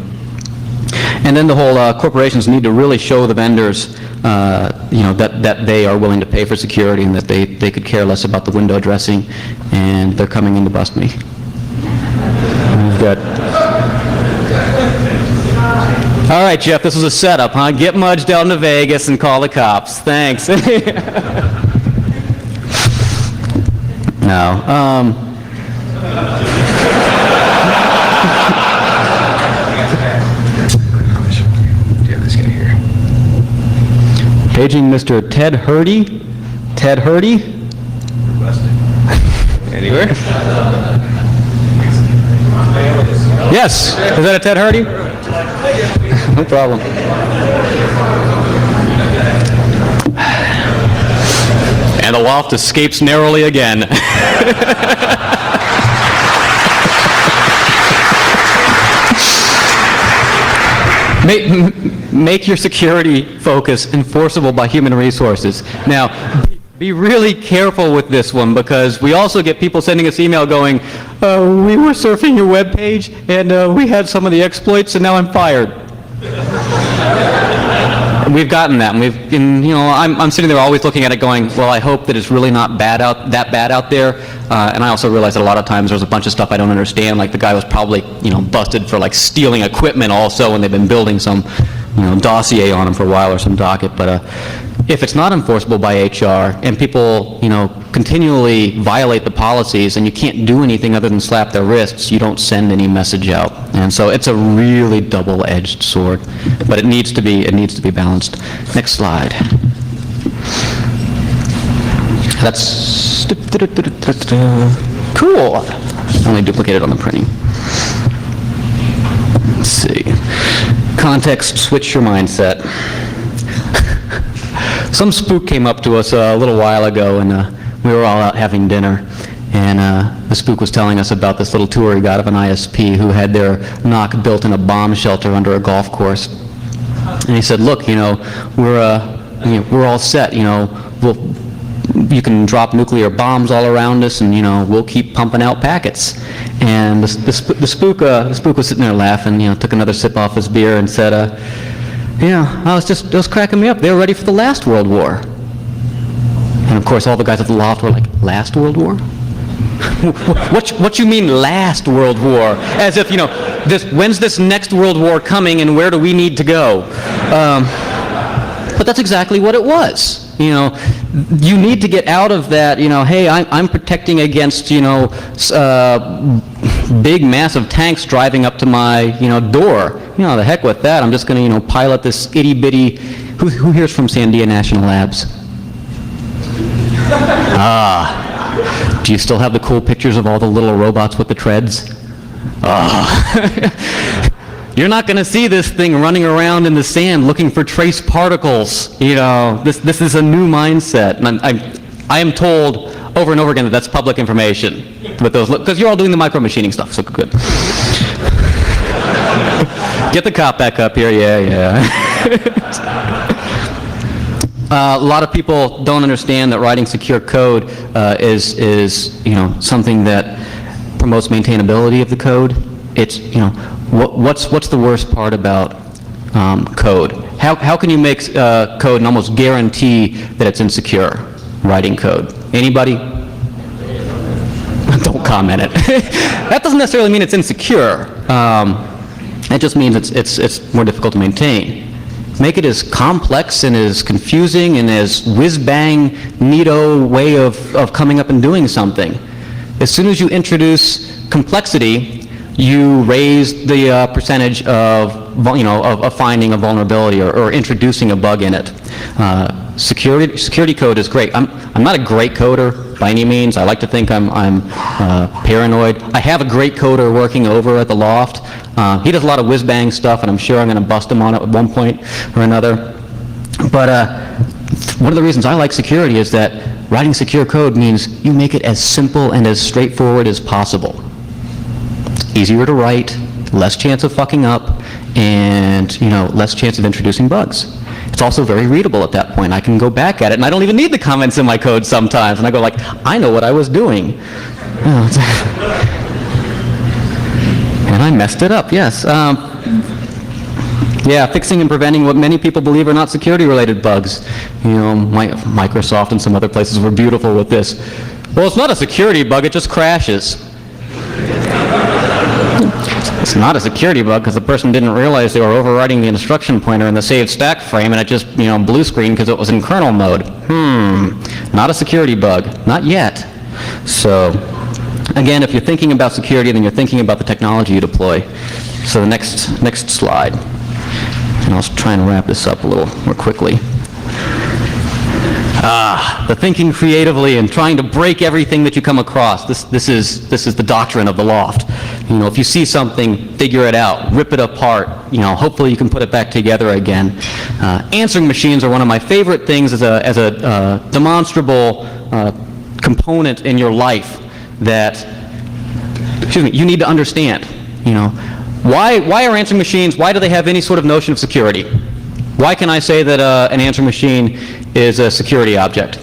And then the whole corporations need to really show the vendors, that they are willing to pay for security and that they could care less about the window dressing, and they're coming in to bust me. We've got. All right, Jeff, this was a setup, huh? Get Mudge down to Vegas and call the cops. Thanks. No. Paging Mr. Ted Hurdy. Ted Hurdy? Anywhere? Yes. Is that a Ted Hurdy? No problem. And the loft escapes narrowly again. Make your security focus enforceable by human resources. Now, be really careful with this one, because we also get people sending us email going, we were surfing your web page and we had some of the exploits and now I'm fired. We've gotten that, and I'm sitting there always looking at it going, well, I hope that it's really not that bad out there. And I also realize that a lot of times there's a bunch of stuff I don't understand, like the guy was probably, busted for stealing equipment also, and they've been building some, dossier on him for a while or some docket. But if it's not enforceable by HR and people, continually violate the policies and you can't do anything other than slap their wrists, you don't send any message out. And so it's a really double-edged sword, but it needs to be balanced. Next slide. That's cool. I only duplicated on the printing. Let's see. Context, switch your mindset. Some spook came up to us a little while ago, and we were all out having dinner. And the spook was telling us about this little tour he got of an ISP who had their NOC built in a bomb shelter under a golf course. And he said, look, we're all set, you can drop nuclear bombs all around us, and we'll keep pumping out packets. And the spook was sitting there laughing, took another sip off his beer and said, it was cracking me up. They were ready for the last World War. And of course all the guys at the loft were like, last World War? What you mean last World War? As if, when's this next World War coming and where do we need to go? But that's exactly what it was. You need to get out of that, hey, I'm protecting against, big massive tanks driving up to my, door. The heck with that. I'm just going to, pilot this itty-bitty, who here's from Sandia National Labs? Do you still have the cool pictures of all the little robots with the treads? You're not going to see this thing running around in the sand looking for trace particles. This is a new mindset. And I am told over and over again that that's public information. Because you're all doing the micro-machining stuff, so good. Get the cop back up here, yeah. A lot of people don't understand that writing secure code is something that promotes maintainability of the code. It's what's the worst part about code? How can you make code and almost guarantee that it's insecure? Writing code. Anybody? Don't comment it. That doesn't necessarily mean it's insecure. It just means it's more difficult to maintain. Make it as complex and as confusing and as whiz-bang, neato way of coming up and doing something. As soon as you introduce complexity, you raise the percentage of finding a vulnerability or introducing a bug in it. Security code is great. I'm not a great coder by any means. I like to think I'm paranoid. I have a great coder working over at the loft. He does a lot of whiz-bang stuff, and I'm sure I'm going to bust him on it at one point or another. But one of the reasons I like security is that writing secure code means you make it as simple and as straightforward as possible. Easier to write, less chance of fucking up, and less chance of introducing bugs. It's also very readable at that point. I can go back at it, and I don't even need the comments in my code sometimes. And I go like, I know what I was doing. And I messed it up, yes. Yeah, fixing and preventing what many people believe are not security-related bugs. Microsoft and some other places were beautiful with this. Well, it's not a security bug, it just crashes. It's not a security bug because the person didn't realize they were overwriting the instruction pointer in the saved stack frame, and it just, blue screen because it was in kernel mode. Not a security bug. Not yet. So, again, if you're thinking about security, then you're thinking about the technology you deploy. So the next slide. And I'll try and wrap this up a little more quickly. The thinking creatively and trying to break everything that you come across. This is the doctrine of the loft. If you see something, figure it out, rip it apart. Hopefully you can put it back together again. Answering machines are one of my favorite things as a demonstrable component in your life that, you need to understand. Why are answering machines? Why do they have any sort of notion of security? Why can I say that an answering machine is a security object?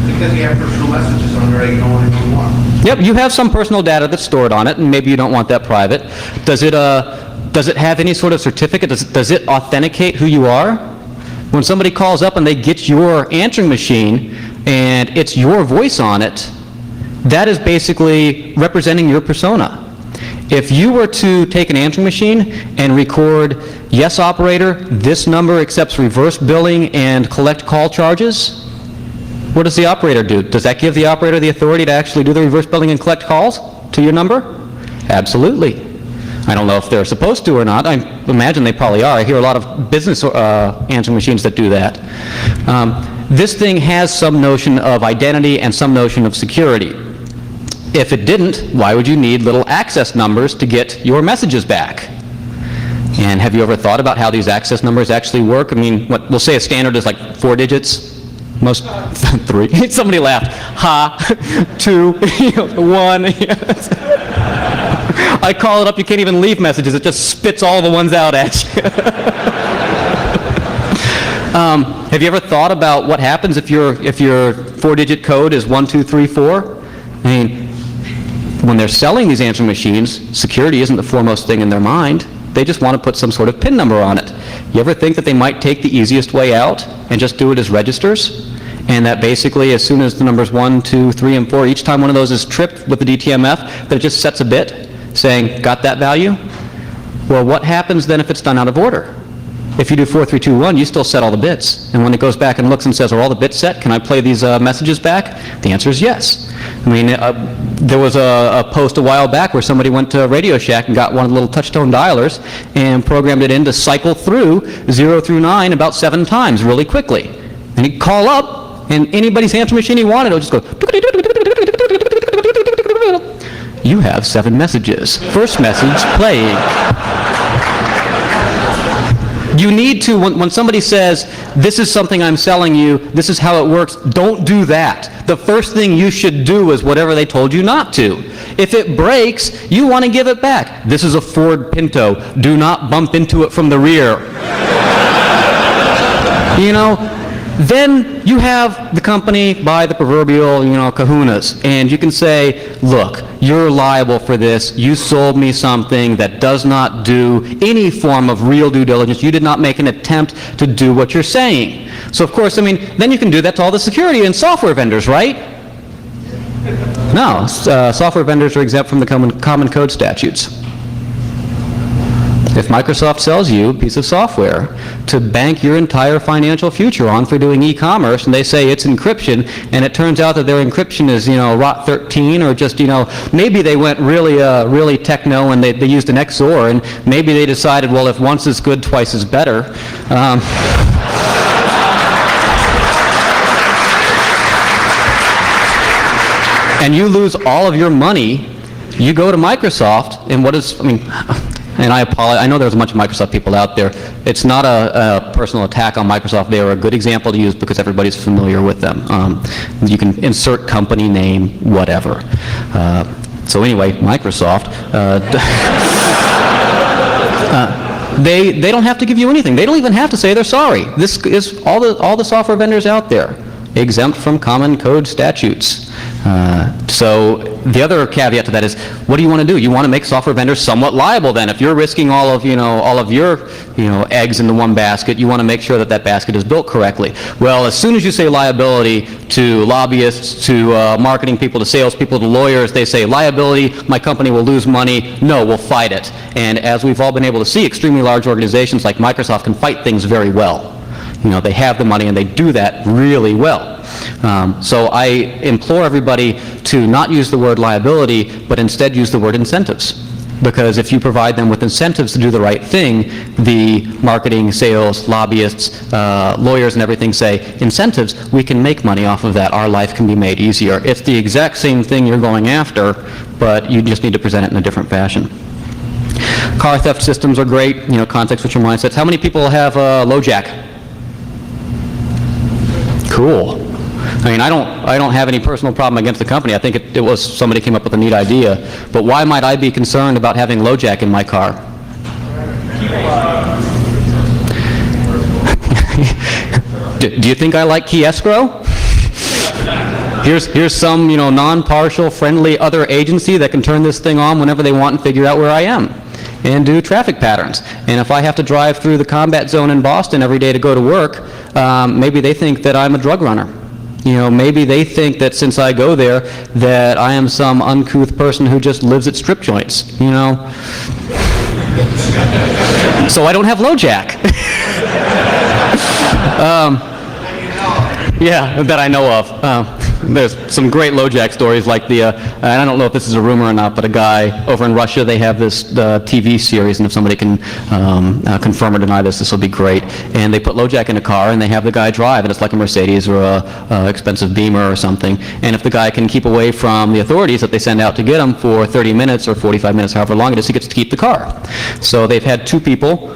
Because you have personal messages on there, you don't want to want. Yep, you have some personal data that's stored on it, and maybe you don't want that private. Does it have any sort of certificate? Does it authenticate who you are? When somebody calls up and they get your answering machine and it's your voice on it, that is basically representing your persona. If you were to take an answering machine and record, yes operator, this number accepts reverse billing and collect call charges, what does the operator do? Does that give the operator the authority to actually do the reverse billing and collect calls to your number? Absolutely. I don't know if they're supposed to or not. I imagine they probably are. I hear a lot of business answering machines that do that. This thing has some notion of identity and some notion of security. If it didn't, why would you need little access numbers to get your messages back? And have you ever thought about how these access numbers actually work? I mean, we'll say a standard is like 4 digits. Most 3. Somebody laughed. Ha, 2, 1. I call it up, you can't even leave messages. It just spits all the ones out at you. Have you ever thought about what happens if your 4-digit code is 1, 2, 3, 4? I mean, when they're selling these answering machines, security isn't the foremost thing in their mind. They just want to put some sort of PIN number on it. You ever think that they might take the easiest way out and just do it as registers? And that basically, as soon as the numbers 1, 2, 3, and 4, each time one of those is tripped with the DTMF, that it just sets a bit saying, got that value? Well, what happens then if it's done out of order? If you do 4, 3, 2, 1, you still set all the bits. And when it goes back and looks and says, are all the bits set? Can I play these messages back? The answer is yes. I mean, there was a post a while back where somebody went to Radio Shack and got one of the little touch-tone dialers and programmed it in to cycle through 0 through 9 about 7 times really quickly. And he'd call up, and anybody's answer machine he wanted, it would just go, you have 7 messages. First message playing. You need to, when somebody says, this is something I'm selling you, this is how it works, don't do that. The first thing you should do is whatever they told you not to. If it breaks, you want to give it back. This is a Ford Pinto. Do not bump into it from the rear. Then you have the company buy the proverbial, kahunas, and you can say, look, you're liable for this. You sold me something that does not do any form of real due diligence. You did not make an attempt to do what you're saying. So of course, then you can do that to all the security and software vendors, right? No, software vendors are exempt from the common code statutes. If Microsoft sells you a piece of software to bank your entire financial future on for doing e-commerce, and they say it's encryption, and it turns out that their encryption is, rot 13, or just, maybe they went really techno and they used an XOR, and maybe they decided, well, if once is good, twice is better. And you lose all of your money, you go to Microsoft, and and I apologize, I know there's a bunch of Microsoft people out there. It's not a personal attack on Microsoft. They are a good example to use because everybody's familiar with them. You can insert company name, whatever. So anyway, Microsoft, they don't have to give you anything. They don't even have to say they're sorry. This is all the software vendors out there, exempt from common code statutes. So the other caveat to that is, what do you want to do? You want to make software vendors somewhat liable then. If you're risking all of your eggs into one basket, you want to make sure that that basket is built correctly. Well, as soon as you say liability to lobbyists, to marketing people, to salespeople, to lawyers, they say liability, my company will lose money, no, we'll fight it. And as we've all been able to see, extremely large organizations like Microsoft can fight things very well. They have the money and they do that really well. So I implore everybody to not use the word liability, but instead use the word incentives. Because if you provide them with incentives to do the right thing, the marketing, sales, lobbyists, lawyers and everything say, incentives, we can make money off of that. Our life can be made easier. It's the exact same thing you're going after, but you just need to present it in a different fashion. Car theft systems are great, context-switcher mindsets. How many people have LoJack? Cool. I don't have any personal problem against the company. I think it was somebody came up with a neat idea. But why might I be concerned about having LoJack in my car? Do you think I like key escrow? Here's some non-partial, friendly other agency that can turn this thing on whenever they want and figure out where I am and do traffic patterns. And if I have to drive through the combat zone in Boston every day to go to work, maybe they think that I'm a drug runner. Maybe they think that since I go there that I am some uncouth person who just lives at strip joints, So I don't have LoJack. Yeah, that I know of. There's some great LoJack stories like and I don't know if this is a rumor or not, but a guy over in Russia, they have this TV series, and if somebody can confirm or deny this will be great. And they put LoJack in a car, and they have the guy drive, and it's like a Mercedes or a expensive Beamer or something. And if the guy can keep away from the authorities that they send out to get him for 30 minutes or 45 minutes, however long it is, he gets to keep the car. So they've had two people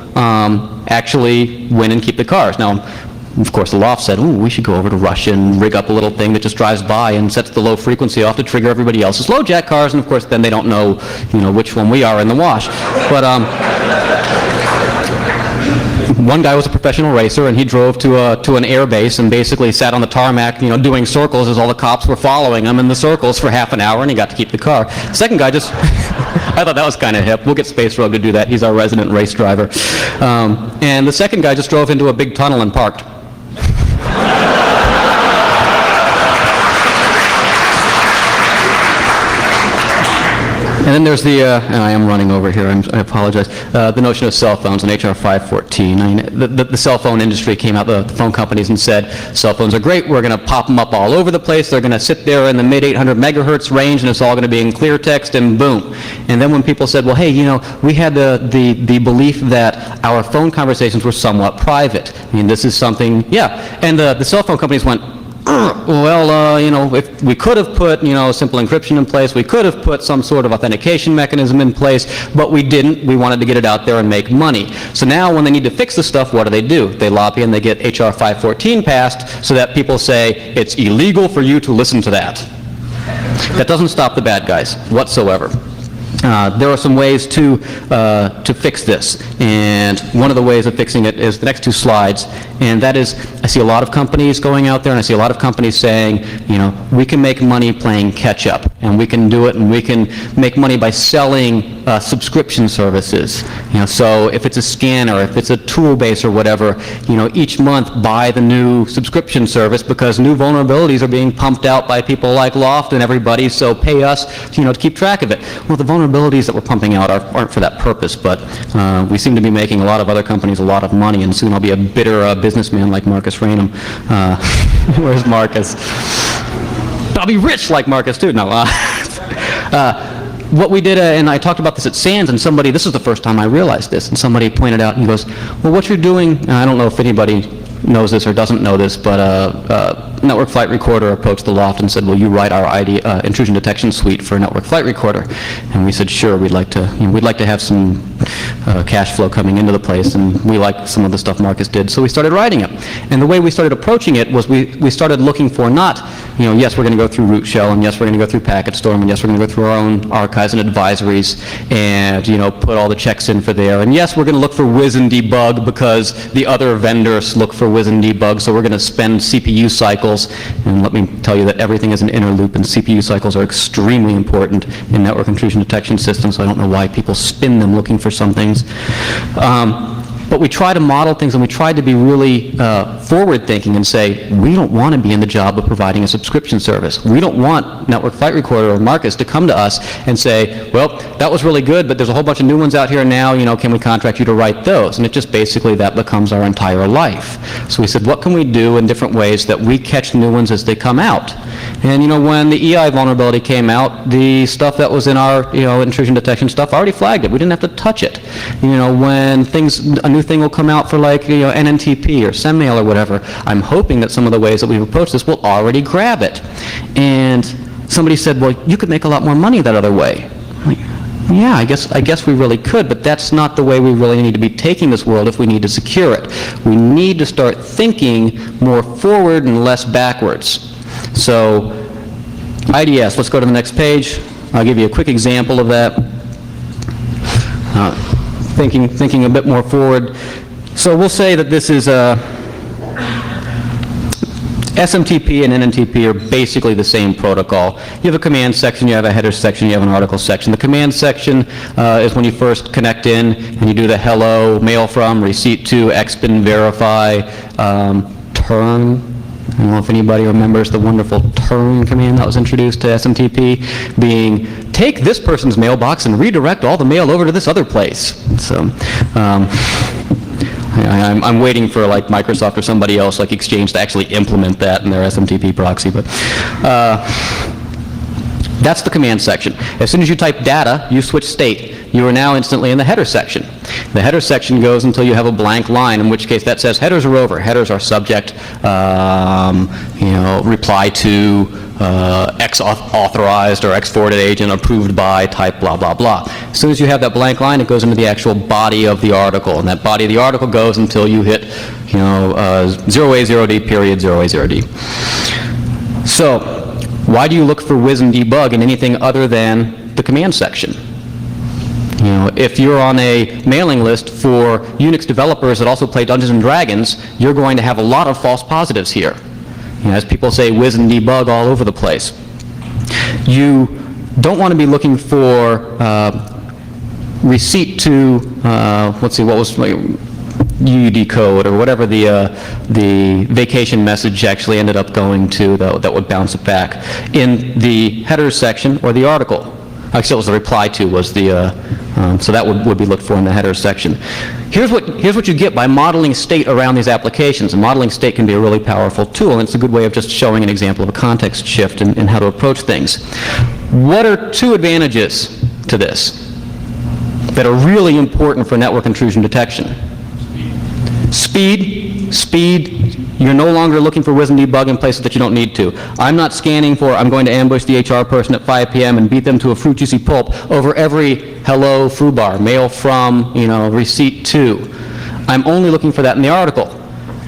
actually win and keep the cars. Now, of course, the loft said, ooh, we should go over to Russia and rig up a little thing that just drives by and sets the low frequency off to trigger everybody else's LoJack cars, and of course then they don't know, which one we are in the wash. But one guy was a professional racer, and he drove to an air base and basically sat on the tarmac, doing circles as all the cops were following him in the circles for half an hour, and he got to keep the car. The second guy just, I thought that was kind of hip. We'll get Space Rogue to do that. He's our resident race driver. And the second guy just drove into a big tunnel and parked. And then there's and I am running over here, I apologize, the notion of cell phones in HR 514. The cell phone industry came out, the phone companies, and said, cell phones are great, we're going to pop them up all over the place, they're going to sit there in the mid-800 megahertz range, and it's all going to be in clear text, and boom. And then when people said, well, hey, we had the belief that our phone conversations were somewhat private. This is something, yeah. And the cell phone companies went, well, if we could have put, simple encryption in place, we could have put some sort of authentication mechanism in place, but we didn't. We wanted to get it out there and make money. So now when they need to fix the stuff, what do? They lobby and they get HR 514 passed so that people say it's illegal for you to listen to that. That doesn't stop the bad guys whatsoever. There are some ways to fix this, and one of the ways of fixing it is the next two slides, and that is, I see a lot of companies going out there, and I see a lot of companies saying, we can make money playing catch-up, and we can do it, and we can make money by selling subscription services. So if it's a scanner, if it's a tool base or whatever, each month buy the new subscription service because new vulnerabilities are being pumped out by people like Loft and everybody, so pay us, to keep track of it. Well, the vulnerability vulnerabilities that we're pumping out aren't for that purpose, but we seem to be making a lot of other companies a lot of money, and soon I'll be a bitter businessman like Marcus Rainham. Where's Marcus? I'll be rich like Marcus too. No. What we did, and I talked about this at SANS, and somebody, this is the first time I realized this, and somebody pointed out, and he goes, well, what you're doing, I don't know if anybody knows this or doesn't know this, but Network Flight Recorder approached the loft and said, will you write our intrusion detection suite for Network Flight Recorder? And we said, sure, we'd like to have some cash flow coming into the place, and we liked some of the stuff Marcus did, so we started writing it. And the way we started approaching it was we started looking for not, yes, we're going to go through root shell, and yes, we're going to go through packet storm, and yes, we're going to go through our own archives and advisories, and, put all the checks in for there. And yes, we're going to look for whiz and debug because the other vendors look for whiz and debug, so we're going to spend CPU cycles. And let me tell you that everything is an inner loop, and CPU cycles are extremely important in network intrusion detection systems, so I don't know why people spin them looking for some things. But we try to model things, and we try to be really forward-thinking and say, we don't want to be in the job of providing a subscription service. We don't want Network Flight Recorder or Marcus to come to us and say, well, that was really good, but there's a whole bunch of new ones out here now, can we contract you to write those? And it just basically, that becomes our entire life. So we said, what can we do in different ways that we catch new ones as they come out? And, when the EI vulnerability came out, the stuff that was in our, intrusion detection stuff already flagged it. We didn't have to touch it. When a new thing will come out for like, NNTP or SendMail or whatever, I'm hoping that some of the ways that we've approached this will already grab it. And somebody said, well, you could make a lot more money that other way. I'm like, yeah, I guess we really could, but that's not the way we really need to be taking this world if we need to secure it. We need to start thinking more forward and less backwards. So, IDS, let's go to the next page. I'll give you a quick example of that. Thinking a bit more forward. So we'll say that this is SMTP and NNTP are basically the same protocol. You have a command section, you have a header section, you have an article section. The command section is when you first connect in and you do the hello, mail from, receipt to, expin, verify, turn. I don't know if anybody remembers the wonderful turn command that was introduced to SMTP, being take this person's mailbox and redirect all the mail over to this other place. So I'm waiting for like Microsoft or somebody else like Exchange to actually implement that in their SMTP proxy, but that's the command section. As soon as you type data, you switch state. You are now instantly in the header section. The header section goes until you have a blank line, in which case that says headers are over. Headers are subject, reply to, X authorized or X forwarded agent approved by type blah, blah, blah. As soon as you have that blank line, it goes into the actual body of the article, and that body of the article goes until you hit, 0A0D period 0A0D. So, why do you look for whiz and debug in anything other than the command section? If you're on a mailing list for Unix developers that also play Dungeons & Dragons, you're going to have a lot of false positives here. As people say, whiz and debug all over the place. You don't want to be looking for receipt to, let's see, what was UUD code or whatever the vacation message actually ended up going to that would bounce it back in the headers section or the article. Actually, it was the reply to was the, so that would be looked for in the header section. Here's what you get by modeling state around these applications. And modeling state can be a really powerful tool, and it's a good way of just showing an example of a context shift and how to approach things. What are two advantages to this that are really important for network intrusion detection? Speed. You're no longer looking for whiz and debug in places that you don't need to. I'm not scanning for, I'm going to ambush the HR person at 5 p.m. and beat them to a fruit juicy pulp over every hello foobar, mail from, receipt to. I'm only looking for that in the article.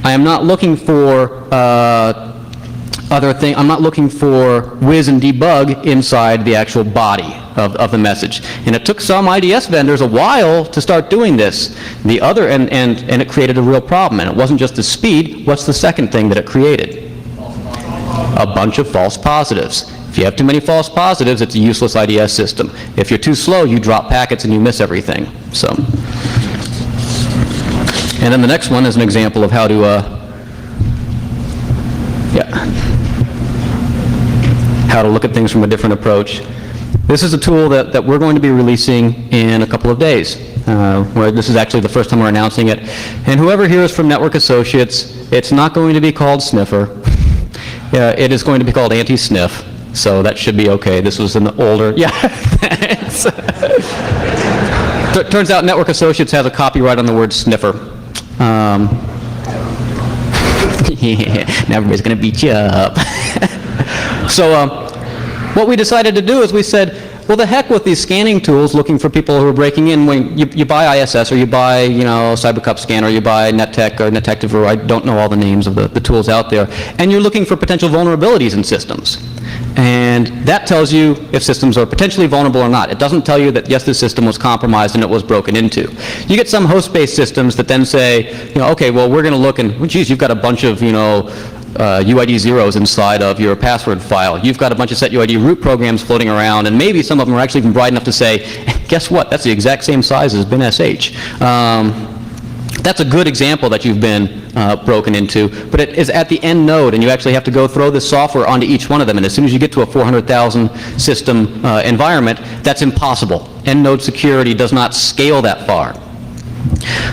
I am not looking for I'm not looking for whiz and debug inside the actual body of the message. And it took some IDS vendors a while to start doing this. The other, and it created a real problem. And it wasn't just the speed. What's the second thing that it created? A bunch of false positives. If you have too many false positives, it's a useless IDS system. If you're too slow, you drop packets and you miss everything. So, and then the next one is an example of how to, how to look at things from a different approach. This is a tool that we're going to be releasing in a couple of days, where this is actually the first time we're announcing it. And whoever here is from Network Associates, it's not going to be called Sniffer. It is going to be called Anti-Sniff, so that should be okay. This was an older, yeah, thanks. Turns out Network Associates has a copyright on the word sniffer. Yeah, now everybody's going to beat you up. So what we decided to do is we said, well, the heck with these scanning tools looking for people who are breaking in. When you buy ISS, or you buy, CyberCup Scan, or you buy NetTech or Netective, or I don't know all the names of the tools out there, and you're looking for potential vulnerabilities in systems. And that tells you if systems are potentially vulnerable or not. It doesn't tell you that, yes, this system was compromised and it was broken into. You get some host-based systems that then say, okay, well, we're going to look and, well, geez, you've got a bunch of, UID zeros inside of your password file. You've got a bunch of set UID root programs floating around, and maybe some of them are actually even bright enough to say, guess what, that's the exact same size as bin.sh. That's a good example that you've been broken into, but it is at the end node, and you actually have to go throw this software onto each one of them, and as soon as you get to a 400,000 system environment, that's impossible. End node security does not scale that far.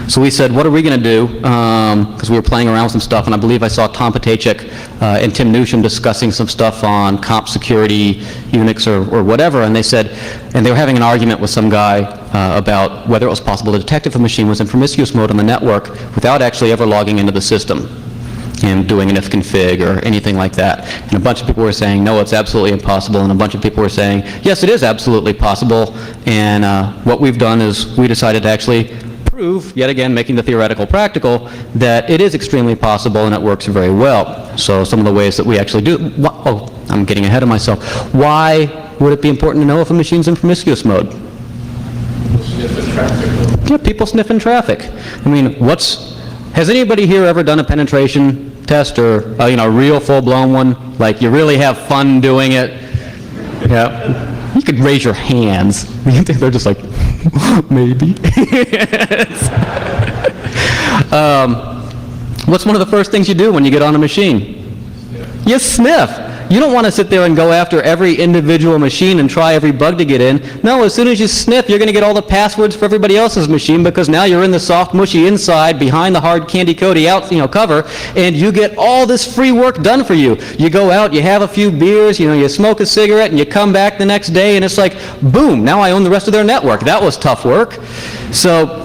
So we said, what are we going to do? Because we were playing around with some stuff, and I believe I saw Tom Patachek and Tim Newsham discussing some stuff on comp security, Unix, or whatever, and they said, and they were having an argument with some guy about whether it was possible to detect if a machine was in promiscuous mode on the network without actually ever logging into the system and doing an ifconfig or anything like that. And a bunch of people were saying, no, it's absolutely impossible, and a bunch of people were saying, yes, it is absolutely possible, and what we've done is we decided to actually prove, yet again, making the theoretical practical, that it is extremely possible and it works very well. So some of the ways that we actually do, oh, I'm getting ahead of myself. Why would it be important to know if a machine's in promiscuous mode? Yeah, people sniffing traffic. I mean, has anybody here ever done a penetration test, or a real full-blown one? Like, you really have fun doing it? Yeah. You could raise your hands. They're just like, maybe. What's one of the first things you do when you get on a machine? You sniff. You don't want to sit there and go after every individual machine and try every bug to get in. No, as soon as you sniff, you're going to get all the passwords for everybody else's machine, because now you're in the soft, mushy inside, behind the hard candy coaty out, cover, and you get all this free work done for you. You go out, you have a few beers, you smoke a cigarette, and you come back the next day, and it's like, boom, now I own the rest of their network. That was tough work. So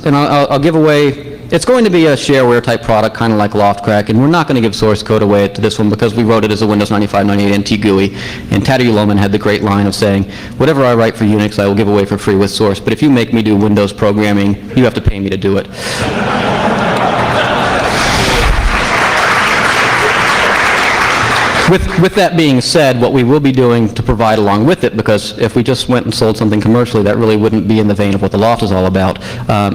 and I'll give away. It's going to be a shareware type product, kind of like LoftCrack, and we're not going to give source code away to this one because we wrote it as a Windows 95, 98 NT GUI. And Tadeu Lohman had the great line of saying, whatever I write for Unix, I will give away for free with source, but if you make me do Windows programming, you have to pay me to do it. With that being said, what we will be doing to provide along with it, because if we just went and sold something commercially, that really wouldn't be in the vein of what the Loft is all about,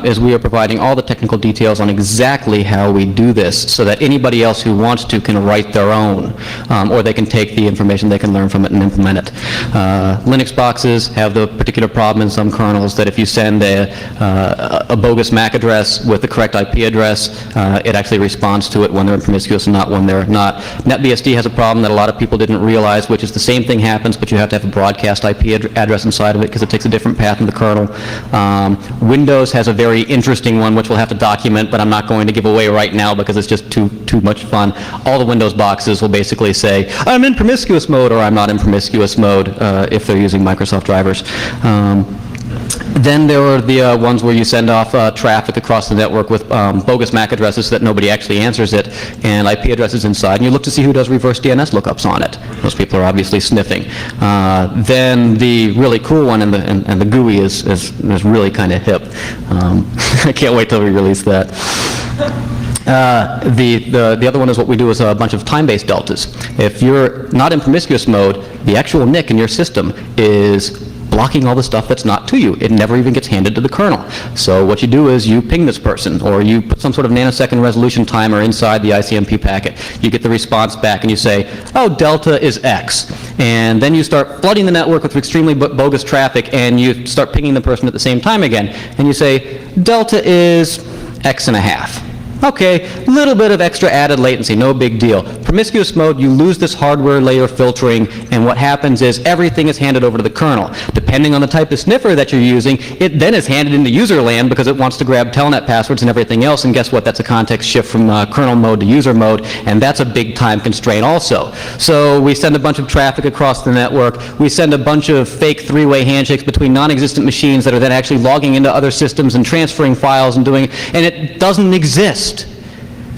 is we are providing all the technical details on exactly how we do this, so that anybody else who wants to can write their own, or they can take the information they can learn from it and implement it. Linux boxes have the particular problem in some kernels that if you send a bogus MAC address with the correct IP address, it actually responds to it when they're in promiscuous and not when they're not. NetBSD has a problem that a lot of people didn't realize, which is the same thing happens, but you have to have a broadcast IP address inside of it because it takes a different path in the kernel. Windows has a very interesting one, which we'll have to document, but I'm not going to give away right now because it's just too much fun. All the Windows boxes will basically say, I'm in promiscuous mode, or I'm not in promiscuous mode, if they're using Microsoft drivers. Then there are the ones where you send off traffic across the network with bogus MAC addresses so that nobody actually answers it, and IP addresses inside, and you look to see who does reverse DNS lookups on it. Those people are obviously sniffing. Then the really cool one, and the GUI is really kind of hip. I can't wait till we release that. The other one is what we do is a bunch of time-based deltas. If you're not in promiscuous mode, the actual NIC in your system is blocking all the stuff that's not to you. It never even gets handed to the kernel. So what you do is you ping this person, or you put some sort of nanosecond resolution timer inside the ICMP packet. You get the response back and you say, oh, delta is X. And then you start flooding the network with extremely bogus traffic, and you start pinging the person at the same time again. And you say, delta is X and a half. Okay, little bit of extra added latency, no big deal. Promiscuous mode, you lose this hardware layer filtering, and what happens is everything is handed over to the kernel. Depending on the type of sniffer that you're using, it then is handed into user land because it wants to grab telnet passwords and everything else, and guess what? That's a context shift from kernel mode to user mode, and that's a big time constraint also. So we send a bunch of traffic across the network, we send a bunch of fake three-way handshakes between non-existent machines that are then actually logging into other systems and transferring files and and it doesn't exist.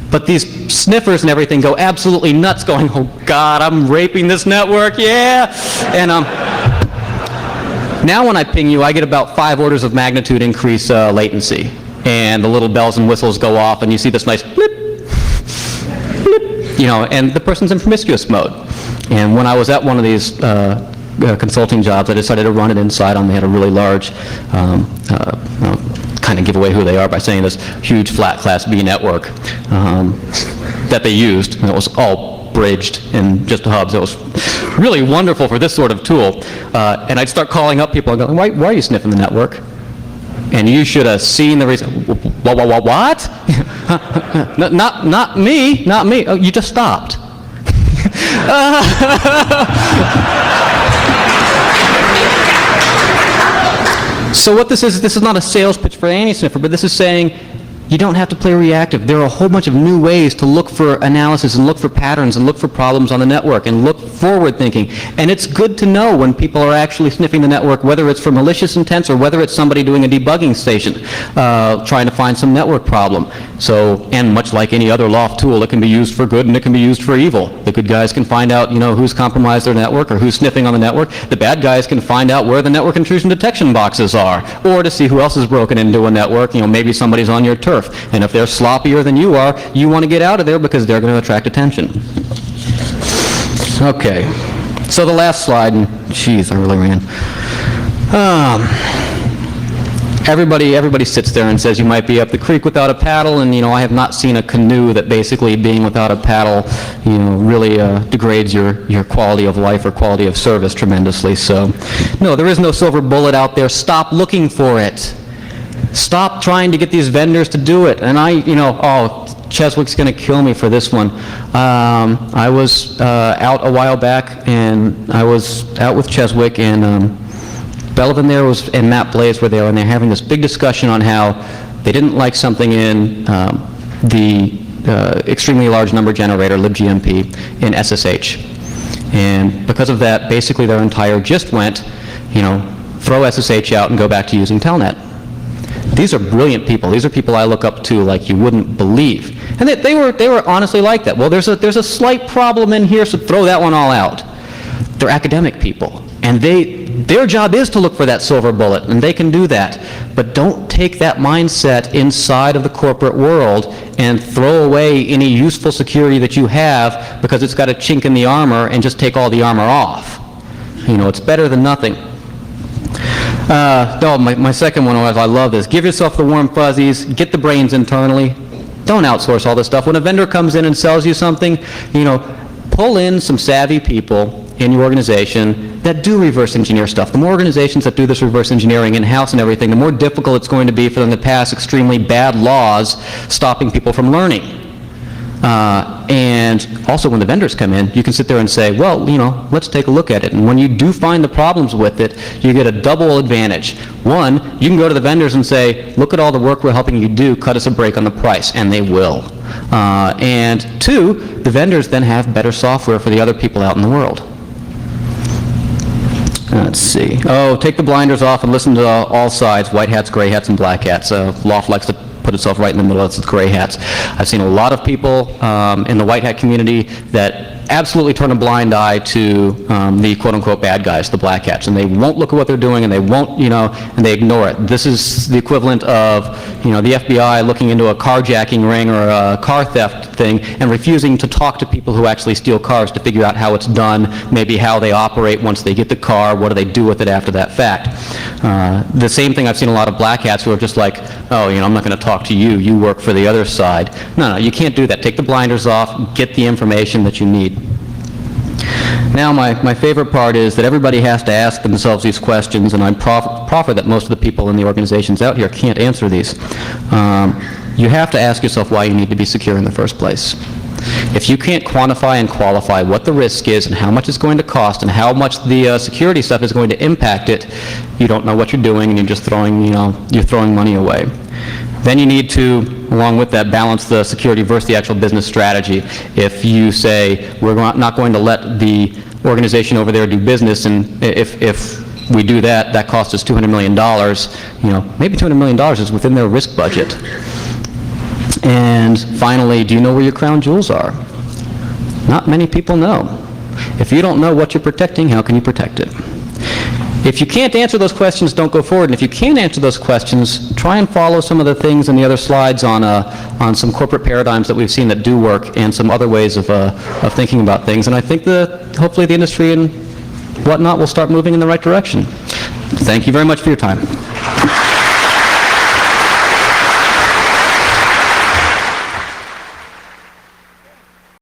But these sniffers and everything go absolutely nuts going, oh God, I'm raping this network, yeah! And now when I ping you, I get about 5 orders of magnitude increase latency. And the little bells and whistles go off and you see this nice blip, blip, and the person's in promiscuous mode. And when I was at one of these consulting jobs, I decided to run it inside on. They had a really large kind of give away who they are by saying this huge flat class B network that they used, and it was all bridged and just hubs. It was really wonderful for this sort of tool. And I'd start calling up people and going, why are you sniffing the network? And you should have seen the reason. What? Not me. Oh, you just stopped. So what this is not a sales pitch for any sniffer, but this is saying you don't have to play reactive. There are a whole bunch of new ways to look for analysis and look for patterns and look for problems on the network and look forward thinking. And it's good to know when people are actually sniffing the network, whether it's for malicious intents or whether it's somebody doing a debugging station, trying to find some network problem. So, and much like any other loft tool, it can be used for good and it can be used for evil. The good guys can find out, who's compromised their network or who's sniffing on the network. The bad guys can find out where the network intrusion detection boxes are, or to see who else has broken into a network. Maybe somebody's on your turf. And if they're sloppier than you are, you want to get out of there because they're going to attract attention. Okay. So the last slide, and geez, I really ran. Everybody sits there and says you might be up the creek without a paddle, and I have not seen a canoe that basically being without a paddle, really degrades your quality of life or quality of service tremendously. So, no, there is no silver bullet out there. Stop looking for it. Stop trying to get these vendors to do it. And Cheswick's going to kill me for this one. I was out a while back, and I was out with Cheswick, and Belvin there and Matt Blaze were there, and they're having this big discussion on how they didn't like something in the extremely large number generator, libgmp, in SSH. And because of that, basically their entire gist went, throw SSH out and go back to using Telnet. These are brilliant people. These are people I look up to like you wouldn't believe. And they were honestly like that. Well, there's a slight problem in here, so throw that one all out. They're academic people, and their job is to look for that silver bullet, and they can do that. But don't take that mindset inside of the corporate world and throw away any useful security that you have because it's got a chink in the armor and just take all the armor off. It's better than nothing. My second one was, I love this. Give yourself the warm fuzzies, get the brains internally. Don't outsource all this stuff. When a vendor comes in and sells you something, pull in some savvy people in your organization that do reverse engineer stuff. The more organizations that do this reverse engineering in-house and everything, the more difficult it's going to be for them to pass extremely bad laws stopping people from learning. And also when the vendors come in, you can sit there and say, well, let's take a look at it. And when you do find the problems with it, you get a double advantage. One, you can go to the vendors and say, look at all the work we're helping you do, cut us a break on the price, and they will. And two, the vendors then have better software for the other people out in the world. Let's see. Take the blinders off and listen to all sides, white hats, gray hats, and black hats. Loft likes to put itself right in the middle. That's the gray hats. I've seen a lot of people in the white hat community that absolutely turn a blind eye to the quote-unquote bad guys, the black hats, and they won't look at what they're doing, and they won't, and they ignore it. This is the equivalent of, the FBI looking into a carjacking ring or a car theft thing and refusing to talk to people who actually steal cars to figure out how it's done, maybe how they operate once they get the car, what do they do with it after that fact. The same thing, I've seen a lot of black hats who are just like, I'm not going to talk to you, you work for the other side. No, you can't do that. Take the blinders off, get the information that you need. Now, my favorite part is that everybody has to ask themselves these questions, and I proffer that most of the people in the organizations out here can't answer these. you have to ask yourself why you need to be secure in the first place. If you can't quantify and qualify what the risk is and how much it's going to cost and how much the security stuff is going to impact it, you don't know what you're doing and you're just throwing, you're throwing money away. Then you need to, along with that, balance the security versus the actual business strategy. If you say, we're not going to let the organization over there do business, and if we do that, that costs us $200 million, maybe $200 million is within their risk budget. And finally, do you know where your crown jewels are? Not many people know. If you don't know what you're protecting, how can you protect it? If you can't answer those questions, don't go forward. And if you can answer those questions, try and follow some of the things in the other slides on some corporate paradigms that we've seen that do work and some other ways of thinking about things. And I think that hopefully the industry and whatnot will start moving in the right direction. Thank you very much for your time.